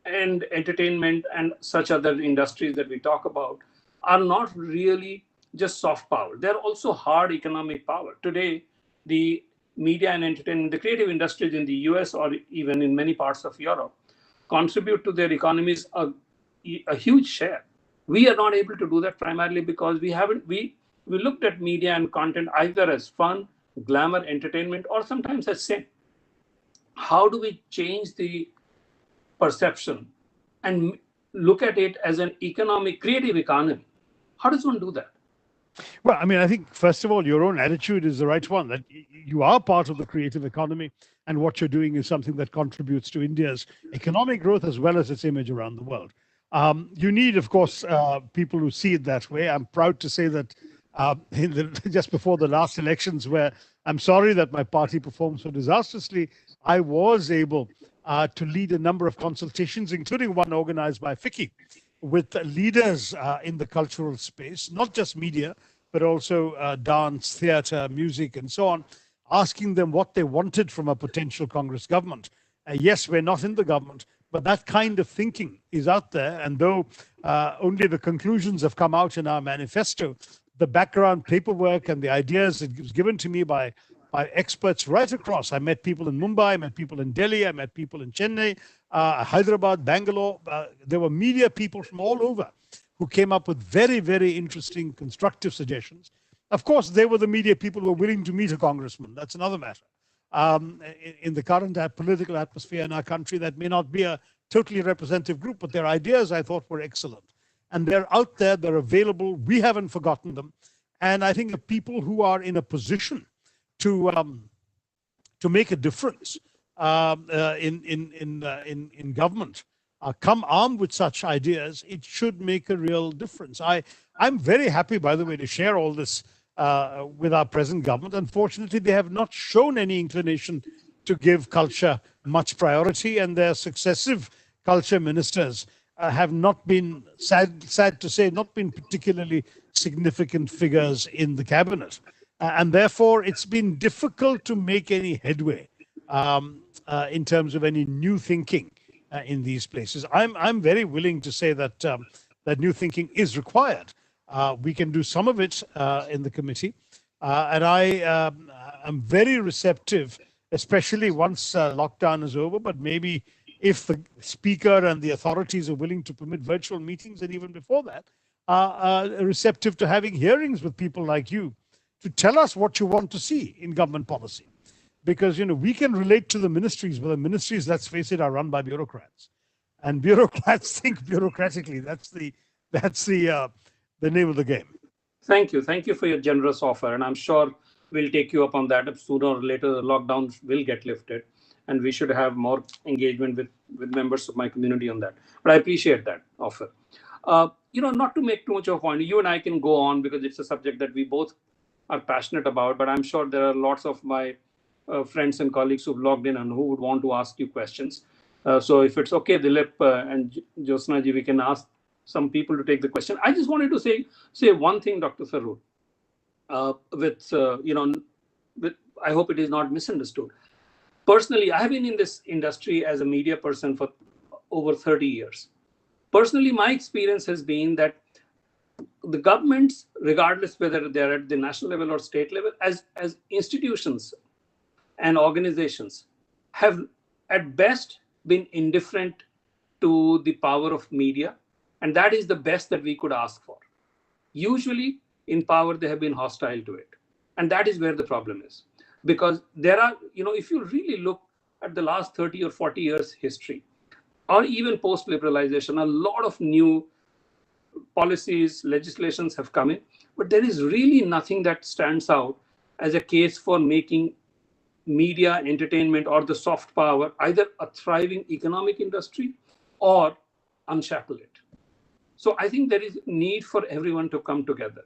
and entertainment and such other industries that we talk about are not really just soft power. They're also hard economic power. Today, the media and entertainment, the creative industries in the US or even in many parts of Europe contribute to their economies a huge share. We are not able to do that primarily because we looked at media and content either as fun, glamour, entertainment, or sometimes as sin. How do we change the perception and look at it as an creative economy? How does one do that?
Well, I mean, I think, first of all, your own attitude is the right one, that you are part of the creative economy, and what you're doing is something that contributes to India's economic growth as well as its image around the world. You need, of course, people who see it that way. I'm proud to say that just before the last elections, where I'm sorry that my party performed so disastrously, I was able to lead a number of consultations, including one organized by FICCI, with leaders in the cultural space, not just media, but also dance, theater, music, and so on, asking them what they wanted from a potential Congress government. Yes, we're not in the government, but that kind of thinking is out there. And though only the conclusions have come out in our manifesto, the background paperwork and the ideas that was given to me by experts right across. I met people in Mumbai, I met people in Delhi, I met people in Chennai, Hyderabad, Bangalore. There were media people from all over who came up with very, very interesting, constructive suggestions. Of course, they were the media people who were willing to meet a congressman. That's another matter. In the current political atmosphere in our country, that may not be a totally representative group, but their ideas, I thought, were excellent. And they're out there, they're available, we haven't forgotten them. And I think the people who are in a position to make a difference in government come armed with such ideas, it should make a real difference. I'm very happy, by the way, to share all this with our present government. Unfortunately, they have not shown any inclination to give culture much priority, and their successive culture ministers have not been, sad to say, not been particularly significant figures in the cabinet. And therefore, it's been difficult to make any headway in terms of any new thinking in these places. I'm very willing to say that that new thinking is required. We can do some of it in the committee. And I am very receptive, especially once lockdown is over, but maybe if the speaker and the authorities are willing to permit virtual meetings, and even before that, receptive to having hearings with people like you to tell us what you want to see in government policy. Because, we can relate to the ministries, but the ministries, let's face it, are run by bureaucrats. And bureaucrats think bureaucratically. That's the name of the game.
Thank you. Thank you for your generous offer. And I'm sure we'll take you up on that. Sooner or later, the lockdowns will get lifted. And we should have more engagement with members of my community on that. But I appreciate that offer. Not to make too much of a point, you and I can go on because it's a subject that we both are passionate about. But I'm sure there are lots of my friends and colleagues who've logged in and who would want to ask you questions. So if it's okay, Dilip and Jyotsna ji, we can ask some people to take the question. I just wanted to say one thing, Dr. Tharoor, I hope it is not misunderstood. Personally, I have been in this industry as a media person for over 30 years. Personally, my experience has been that the governments, regardless whether they're at the national level or state level, as institutions and organizations, have at best been indifferent to the power of media And that is the best that we could ask for. Usually in power, they have been hostile to it. And that is where the problem is. Because there are, if you really look at the last 30 or 40 years history, or even post-liberalization, a lot of new policies, legislations have come in, but there is really nothing that stands out as a case for making media, entertainment, or the soft power either a thriving economic industry or unshackle it. So I think there is need for everyone to come together.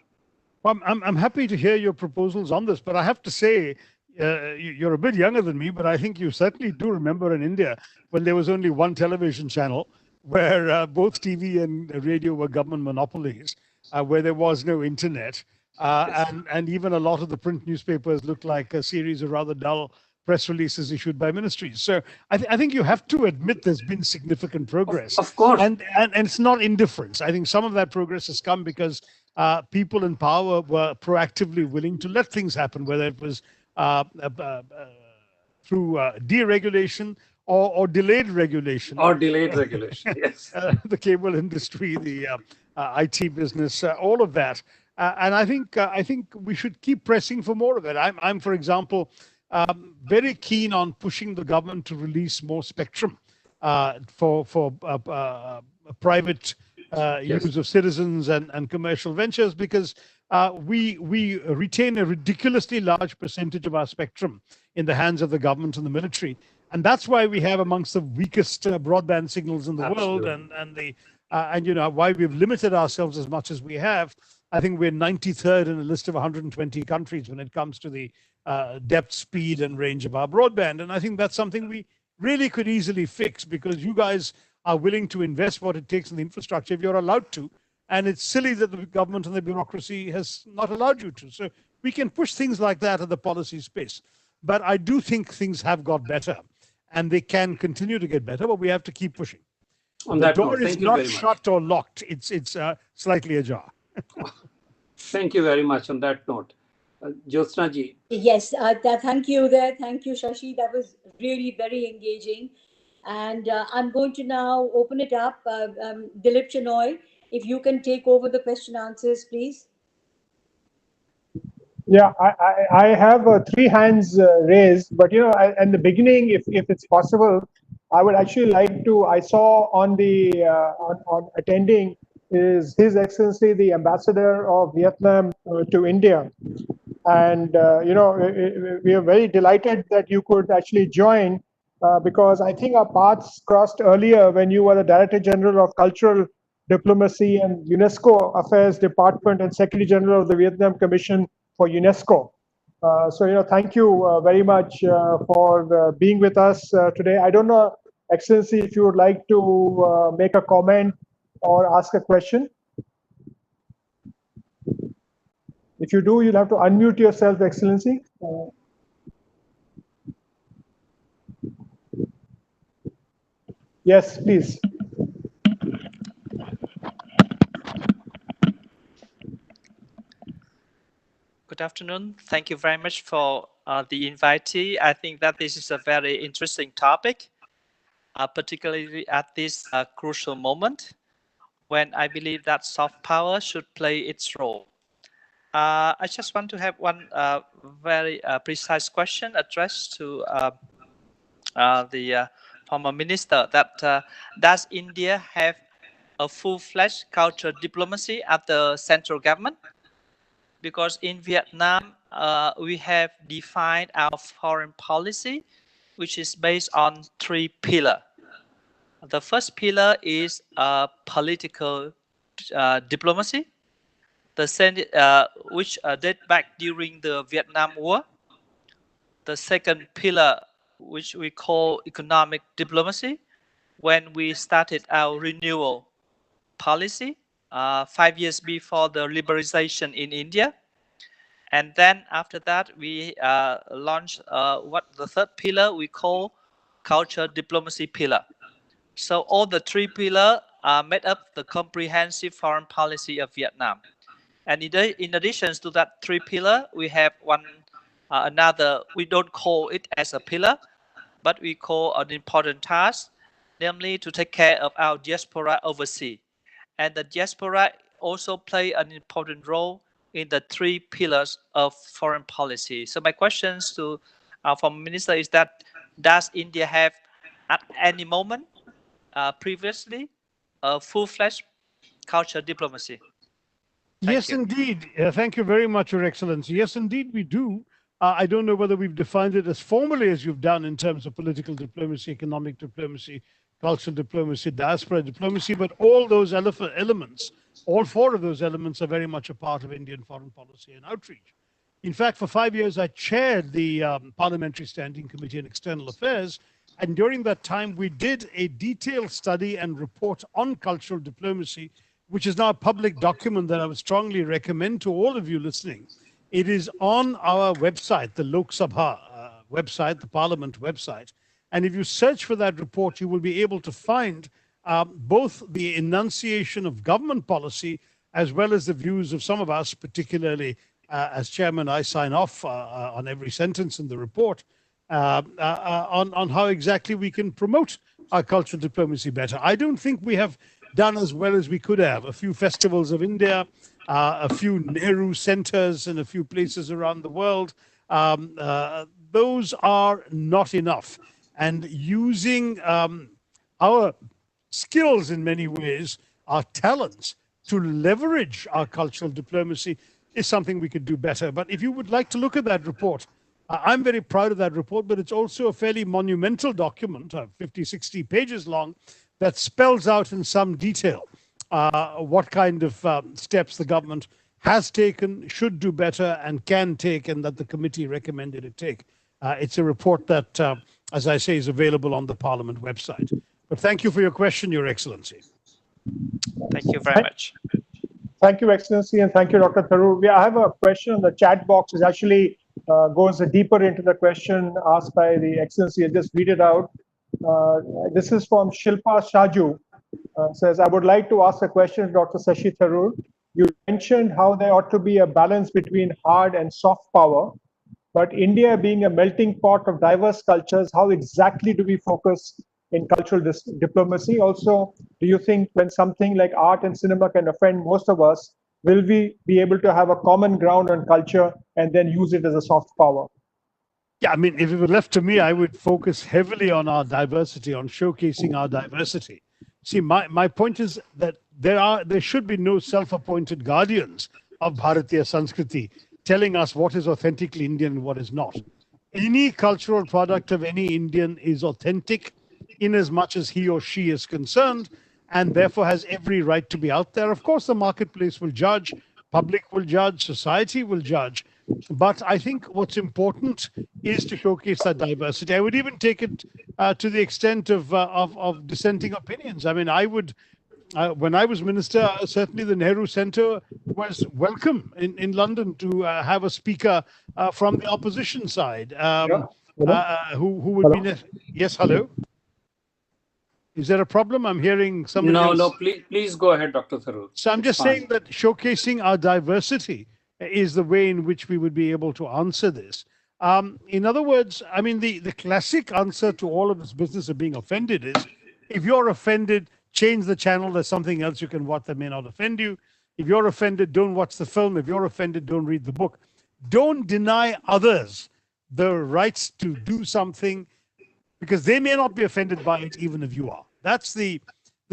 Well, I'm happy to hear your proposals on this, but I have to say, you're a bit younger than me, but I think you certainly do remember in India when there was only one television channel where both TV and radio were government monopolies, where there was no internet. And even a lot of the print newspapers looked like a series of rather dull press releases issued by ministries. So I think you have to admit there's been significant progress.
Of course.
And it's not indifference. I think some of that progress has come because people in power were proactively willing to let things happen, whether it was through deregulation or delayed regulation.
Or delayed regulation, yes.
The cable industry, the IT business, all of that. And I think we should keep pressing for more of it. I'm for example, very keen on pushing the government to release more spectrum for private use of citizens and commercial ventures, because we retain a ridiculously large percentage of our spectrum in the hands of the government and the military. And that's why we have amongst the weakest broadband signals in the world, and why we've limited ourselves as much as we have. I think we're 93rd in a list of 120 countries when it comes to the depth, speed, and range of our broadband. And I think that's something we really could easily fix, because you guys are willing to invest what it takes in the infrastructure if you're allowed to. And it's silly that the government and the bureaucracy has not allowed you to. So we can push things like that at the policy space. But I do think things have got better, and they can continue to get better, but we have to keep pushing.
On
The
that
door
note,
is
thank you
not
very much.
shut or locked. It's slightly ajar.
Thank you very much on that note. Jyotsna ji.
Yes, thank you there. Thank you, Shashi. That was really very engaging. And I'm going to now open it up. Dilip Chenoy, if you can take over the question answers, please.
Yeah, I have three hands raised, but in the beginning, if it's possible, I would actually like to. I saw on the on attending is His Excellency the Ambassador of Vietnam to India, and we are very delighted that you could actually join, because I think our paths crossed earlier when you were the Director General of Cultural Diplomacy and UNESCO Affairs Department and Secretary General of the Vietnam Commission for UNESCO. So thank you very much for being with us today. I don't know, Excellency, if you would like to make a comment or ask a question. If you do, you'll have to unmute yourself, Excellency. Yes, please.
Good afternoon. Thank you very much for the invitee. I think that this is a very interesting topic, particularly at this crucial moment when I believe that soft power should play its role. I just want to have one very precise question addressed to the former minister, that does India have a full-fledged cultural diplomacy at the central government? Because in Vietnam, we have defined our foreign policy, which is based on three pillars. The first pillar is political diplomacy, which date back during the Vietnam War. The second pillar, which we call economic diplomacy, when we started our renewal policy 5 years before the liberalization in India. And then after that, we launched what the third pillar we call culture diplomacy pillar. So all the three pillars made up the comprehensive foreign policy of Vietnam. And in addition to that three pillar, we have one another. We don't call it as a pillar, but we call an important task, namely to take care of our diaspora overseas. and the diaspora also play an important role in the three pillars of foreign policy. So my questions to from Minister is that, does India have at any moment previously a full-fledged cultural diplomacy?
Yes, indeed. Thank you very much, Your Excellency. Yes, indeed, we do. I don't know whether we've defined it as formally as you've done in terms of political diplomacy, economic diplomacy, cultural diplomacy, diaspora diplomacy, but all those elements, all four of those elements are very much a part of Indian foreign policy and outreach. In fact, for 5 years, I chaired the Parliamentary Standing Committee on External Affairs. And during that time, we did a detailed study and report on cultural diplomacy, which is now a public document that I would strongly recommend to all of you listening. It is on our website, the Lok Sabha website, the Parliament website. And if you search for that report, you will be able to find both the enunciation of government policy as well as the views of some of us, particularly as chairman, I sign off on every sentence in the report on how exactly we can promote our cultural diplomacy better. I don't think we have done as well as we could have. A few festivals of India, a few Nehru centers in a few places around the world. Those are not enough. And using our skills in many ways, our talents, to leverage our cultural diplomacy is something we could do better. But if you would like to look at that report, I'm very proud of that report, but it's also a fairly monumental document, 50, 60 pages long, that spells out in some detail what kind of steps the government has taken, should do better, and can take, and that the committee recommended it take. It's a report that, as I say, is available on the Parliament website. But thank you for your question, Your Excellency.
Thank you very much.
Thank you, Excellency, and thank you, Dr. Tharoor. I have a question on the chat box. It actually goes deeper into the question asked by the Excellency. I'll just read it out. This is from Shilpa Shaju. Says, I would like to ask a question to Dr. Shashi Tharoor. You mentioned how there ought to be a balance between hard and soft power, but India being a melting pot of diverse cultures, how exactly do we focus in cultural diplomacy? Also, do you think when something like art and cinema can offend most of us, will we be able to have a common ground on culture and then use it as a soft power?
Yeah, I mean, if it were left to me, I would focus heavily on our diversity, on showcasing our diversity. See, my point is that there should be no self-appointed guardians of Bharatiya Sanskriti telling us what is authentically Indian and what is not. Any cultural product of any Indian is authentic in as much as he or she is concerned, and therefore has every right to be out there. Of course, the marketplace will judge, public will judge, society will judge. But I think what's important is to showcase that diversity. I would even take it to the extent of dissenting opinions. I mean, I would, when I was minister, certainly the Nehru Center was welcome in London to have a speaker from the opposition side who would be. Yes, hello. Is there a problem? I'm hearing somebody else.
No, please go ahead, Dr. Tharoor.
So I'm just saying that showcasing our diversity is the way in which we would be able to answer this. In other words, I mean, the classic answer to all of this business of being offended is, if you're offended, change the channel. There's something else you can watch that may not offend you. If you're offended, don't watch the film. If you're offended, don't read the book. Don't deny others the rights to do something, because they may not be offended by it even if you are. That's the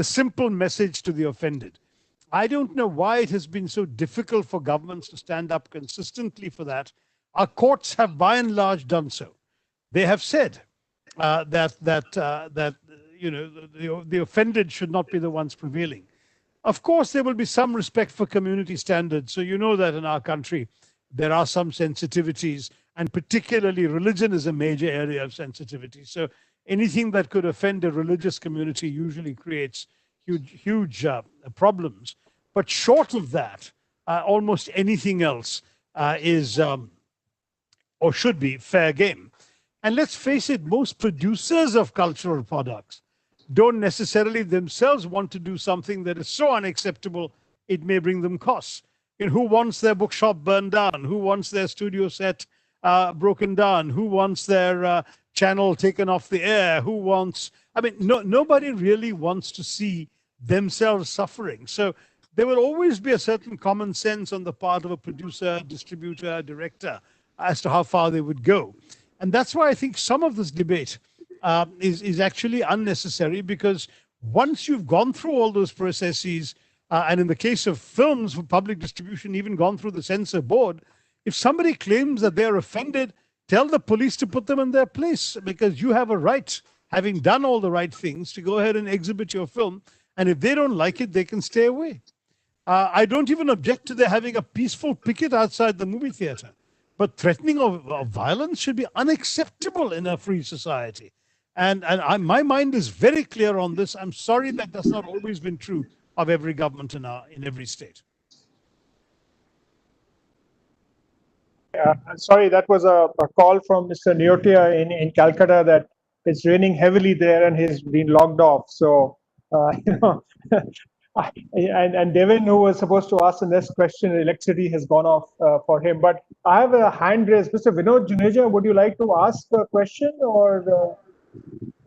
simple message to the offended. I don't know why it has been so difficult for governments to stand up consistently for that. Our courts have by and large done so. They have said that you know, the offended should not be the ones prevailing. Of course, there will be some respect for community standards. So you know that in our country, there are some sensitivities, and particularly religion is a major area of sensitivity. So anything that could offend a religious community usually creates huge problems. But short of that, almost anything else is or should be fair game. And let's face it, most producers of cultural products don't necessarily themselves want to do something that is so unacceptable it may bring them costs. You know, who wants their bookshop burned down? Who wants their studio set broken down? Who wants their channel taken off the air? Who wants, I mean, nobody really wants to see themselves suffering. So there will always be a certain common sense on the part of a producer, distributor, director as to how far they would go. And that's why I think some of this debate is actually unnecessary, because once you've gone through all those processes, and in the case of films for public distribution, even gone through the censor board, if somebody claims that they're offended, tell the police to put them in their place, because you have a right, having done all the right things, to go ahead and exhibit your film. And if they don't like it, they can stay away. I don't even object to their having a peaceful picket outside the movie theater. But threatening of violence should be unacceptable in a free society. And my mind is very clear on this. I'm sorry that that's not always been true of every government in every state.
Sorry, that was a call from Mr. Neotia in Calcutta that it's raining heavily there and he's been logged off. So, and Devin, who was supposed to ask the next question, electricity has gone off for him. But I have a hand raised. Mr. Vinod Juneja, would you like to ask a question, or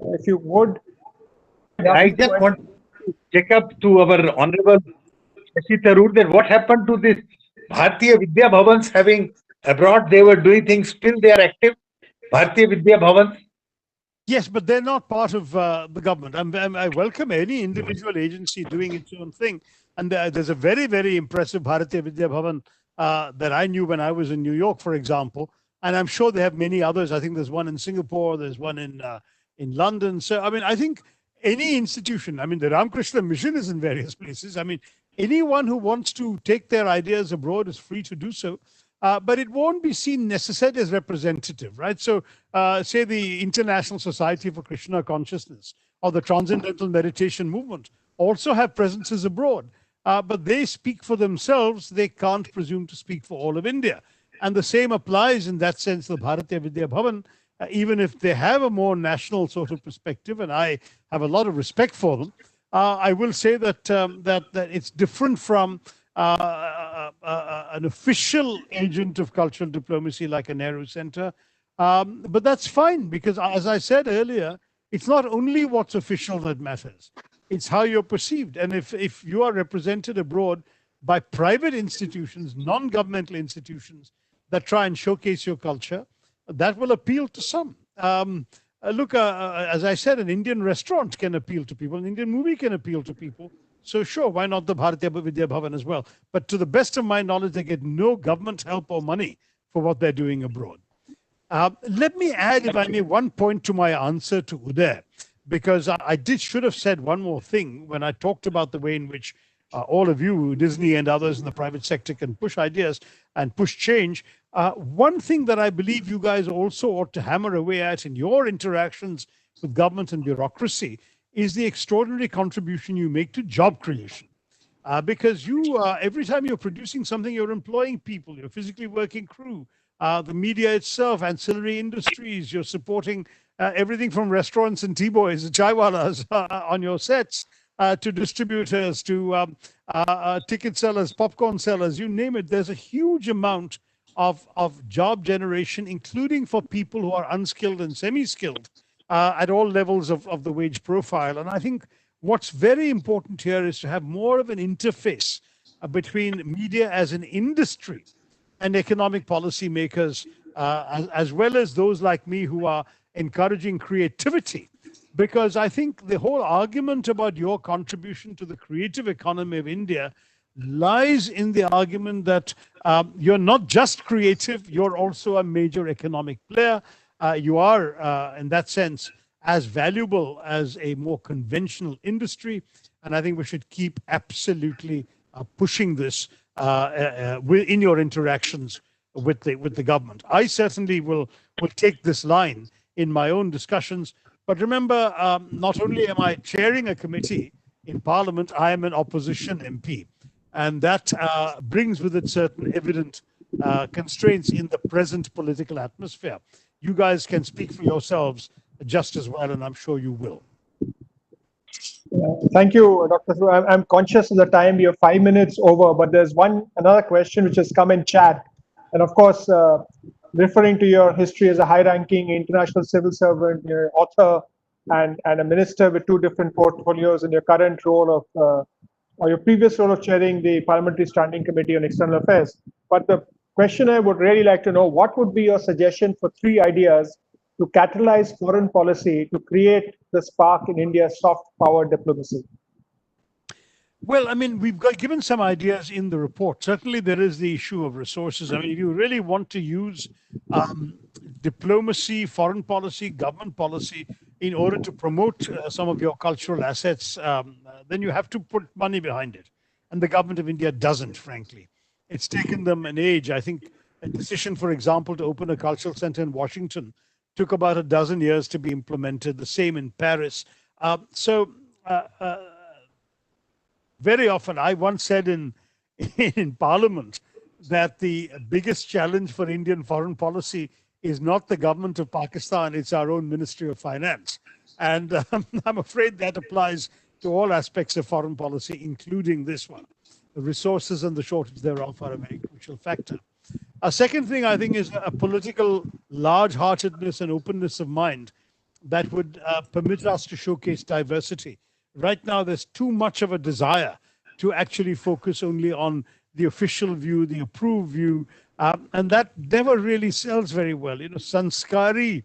if you would?
I just want to check up to our Honorable Shashi Tharoor that what happened to this Bharatiya Vidya Bhavans having abroad, they were doing things, still they are active, Bharatiya Vidya Bhavans?
Yes, but they're not part of the government. I welcome any individual agency doing its own thing. And there's a very, very impressive Bharatiya Vidya Bhavan that I knew when I was in New York, for example. And I'm sure they have many others. I think there's one in Singapore, there's one in London. So, I mean, I think any institution, I mean, the Ramakrishna Mission is in various places. I mean, anyone who wants to take their ideas abroad is free to do so. But it won't be seen necessarily as representative, right? So say the International Society for Krishna Consciousness or the Transcendental Meditation Movement also have presences abroad, but they speak for themselves. They can't presume to speak for all of India. And the same applies in that sense to the Bharatiya Vidya Bhavan, even if they have a more national sort of perspective, and I have a lot of respect for them. I will say that, that it's different from an official agent of cultural diplomacy like a Nehru Center. But that's fine, because as I said earlier, it's not only what's official that matters. It's how you're perceived. And if you are represented abroad by private institutions, non-governmental institutions that try and showcase your culture, that will appeal to some. Look, as I said, an Indian restaurant can appeal to people. An Indian movie can appeal to people. So sure, why not the Bharatiya Vidya Bhavan as well? But to the best of my knowledge, they get no government help or money for what they're doing abroad. Let me add, if I may, one point to my answer to Uday, because I should have said one more thing when I talked about the way in which all of you, Disney and others in the private sector, can push ideas and push change. One thing that I believe you guys also ought to hammer away at in your interactions with government and bureaucracy is the extraordinary contribution you make to job creation. Because you, every time you're producing something, you're employing people, you're physically working crew, the media itself, ancillary industries, you're supporting everything from restaurants and tea boys, chaiwalas on your sets, to distributors, to ticket sellers, popcorn sellers, you name it. There's a huge amount of job generation, including for people who are unskilled and semi-skilled at all levels of the wage profile. And I think what's very important here is to have more of an interface between media as an industry and economic policy makers, as well as those like me who are encouraging creativity. Because I think the whole argument about your contribution to the creative economy of India lies in the argument that you're not just creative, you're also a major economic player. You are, in that sense, as valuable as a more conventional industry. And I think we should keep absolutely pushing this in your interactions with the government. I certainly will take this line in my own discussions. But remember, not only am I chairing a committee in Parliament, I am an opposition MP. And that brings with it certain evident constraints in the present political atmosphere. You guys can speak for yourselves just as well, and I'm sure you will.
Thank you, Dr. Tharoor. I'm conscious of the time. We have 5 minutes over, but there's another question which has come in chat. And of course, referring to your history as a high-ranking international civil servant, you're author, and a minister with two different portfolios in your current role of, or your previous role of chairing the Parliamentary Standing Committee on External Affairs. But the question I would really like to know, what would be your suggestion for 3 ideas to catalyze foreign policy to create the spark in India's soft power diplomacy?
Well, I mean, we've given some ideas in the report. Certainly, there is the issue of resources. I mean, if you really want to use diplomacy, foreign policy, government policy in order to promote some of your cultural assets, then you have to put money behind it. And the government of India doesn't, frankly. It's taken them an age. I think a decision, for example, to open a cultural center in Washington took about a dozen years to be implemented, the same in Paris. Very often, I once said in Parliament that the biggest challenge for Indian foreign policy is not the government of Pakistan, it's our own Ministry of Finance. And I'm afraid that applies to all aspects of foreign policy, including this one. The resources and the shortage thereof are a very crucial factor. A second thing, I think, is a political large-heartedness and openness of mind that would permit us to showcase diversity. Right now, there's too much of a desire to actually focus only on the official view, the approved view, and that never really sells very well. You know, sanskari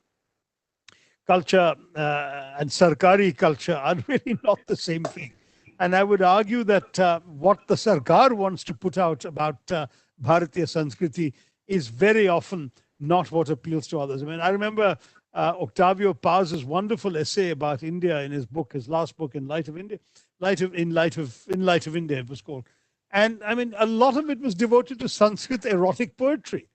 culture and sarkari culture are really not the same thing. And I would argue that what the Sarkar wants to put out about Bharatiya Sanskriti is very often not what appeals to others. I mean, I remember Octavio Paz's wonderful essay about India in his book, his last book, In Light of India, In Light of India, it was called. And I mean, a lot of it was devoted to Sanskrit erotic poetry.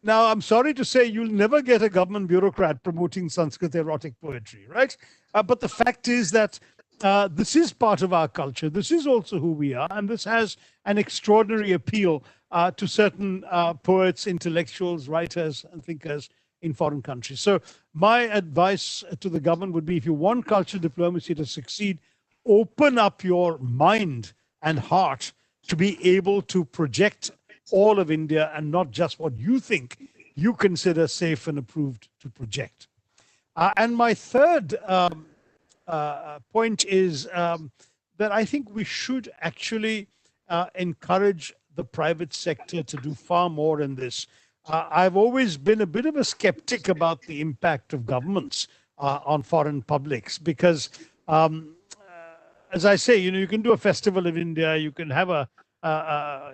Now, I'm sorry to say you'll never get a government bureaucrat promoting Sanskrit erotic poetry, right? But the fact is that this is part of our culture. This is also who we are. And this has an extraordinary appeal to certain poets, intellectuals, writers, and thinkers in foreign countries. So my advice to the government would be, if you want cultural diplomacy to succeed, open up your mind and heart to be able to project all of India and not just what you think you consider safe and approved to project. And my third point is that I think we should actually encourage the private sector to do far more in this. I've always been a bit of a skeptic about the impact of governments on foreign publics because, as I say, you know, you can do a festival of India, you can have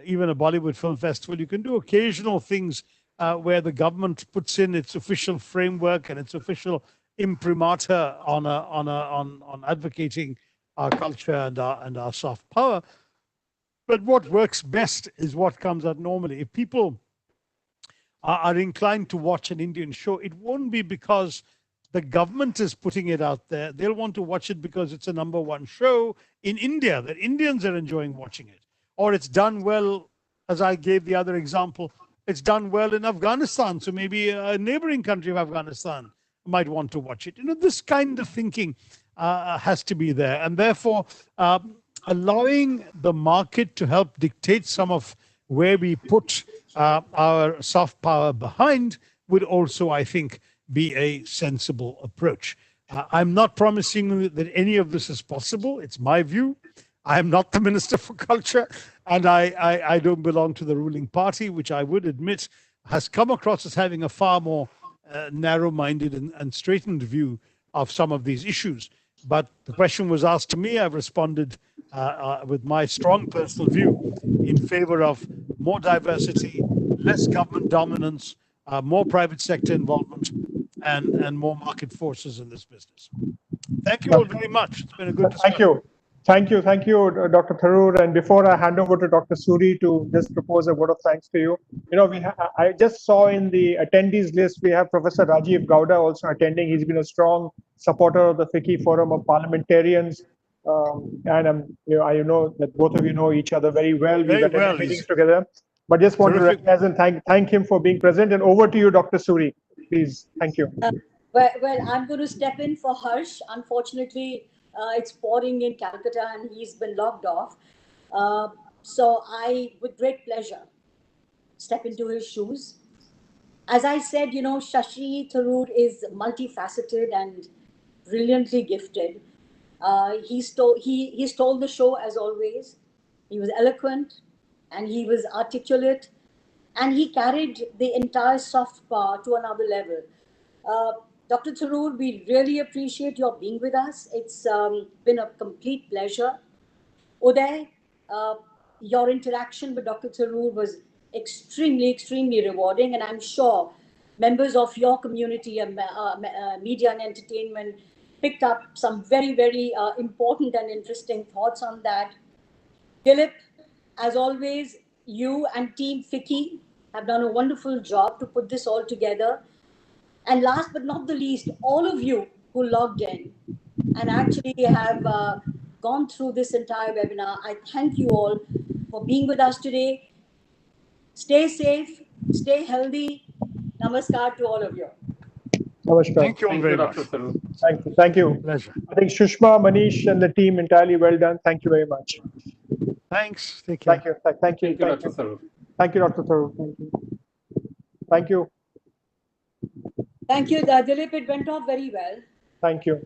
even a Bollywood film festival, you can do occasional things where the government puts in its official framework and its official imprimatur on advocating our culture and our soft power. But what works best is what comes out normally. If people are inclined to watch an Indian show, it won't be because the government is putting it out there. They'll want to watch it because it's a #1 show in India, that Indians are enjoying watching it. Or it's done well, as I gave the other example, it's done well in Afghanistan. So maybe a neighboring country of Afghanistan might want to watch it. You know, this kind of thinking has to be there. And therefore, allowing the market to help dictate some of where we put our soft power behind would also, I think, be a sensible approach. I'm not promising that any of this is possible. It's my view. I am not the Minister for Culture, and I don't belong to the ruling party, which I would admit has come across as having a far more narrow-minded and straightened view of some of these issues. But the question was asked to me. I've responded with my strong personal view in favor of more diversity, less government dominance, more private sector involvement, and more market forces in this business. Thank you all very much. It's been a good discussion.
Thank you, Dr. Tharoor. And before I hand over to Dr. Suri to just propose a word of thanks to you, you know, I just saw in the attendees list we have Professor Rajiv Gowda also attending. He's been a strong supporter of the FICCI Forum of Parliamentarians, and I know that both of you know each other very well. We've attended meetings together. But just want to recognize and thank him for being present. And over to you, Dr. Suri, please. Thank you.
Well, I'm going to step in for Harsh. Unfortunately, it's pouring in Calcutta and he's been logged off. So I, with great pleasure, step into his shoes. As I said, you know, Shashi Tharoor is multifaceted and brilliantly gifted. He stole the show as always. He was eloquent and he was articulate and he carried the entire soft power to another level. Uh, Dr. Tharoor, we really appreciate your being with us. It's been a complete pleasure. Uday, uh, your interaction with Dr. Tharoor was extremely, extremely rewarding, and I'm sure members of your community, media and entertainment, picked up some very, very important and interesting thoughts on that. Dilip, as always, you and Team FICCI have done a wonderful job to put this all together. And last but not the least, all of you who logged in and actually have gone through this entire webinar, I thank you all for being with us today. Stay safe, stay healthy. Namaskar to all of you.
Namaskar.
Thank you all
Thank you,
very much.
Dr. Tharoor.
Thank you. Thank you.
Pleasure.
I think Shushma, Manish, and the team entirely well done. Thank you very much.
Thanks. Take care.
Thank you. Thank you.
Thank you, Dr. Tharoor.
Thank you, Dr. Tharoor. Thank you. Thank you.
Thank you, Dilip. It went off very well.
Thank you.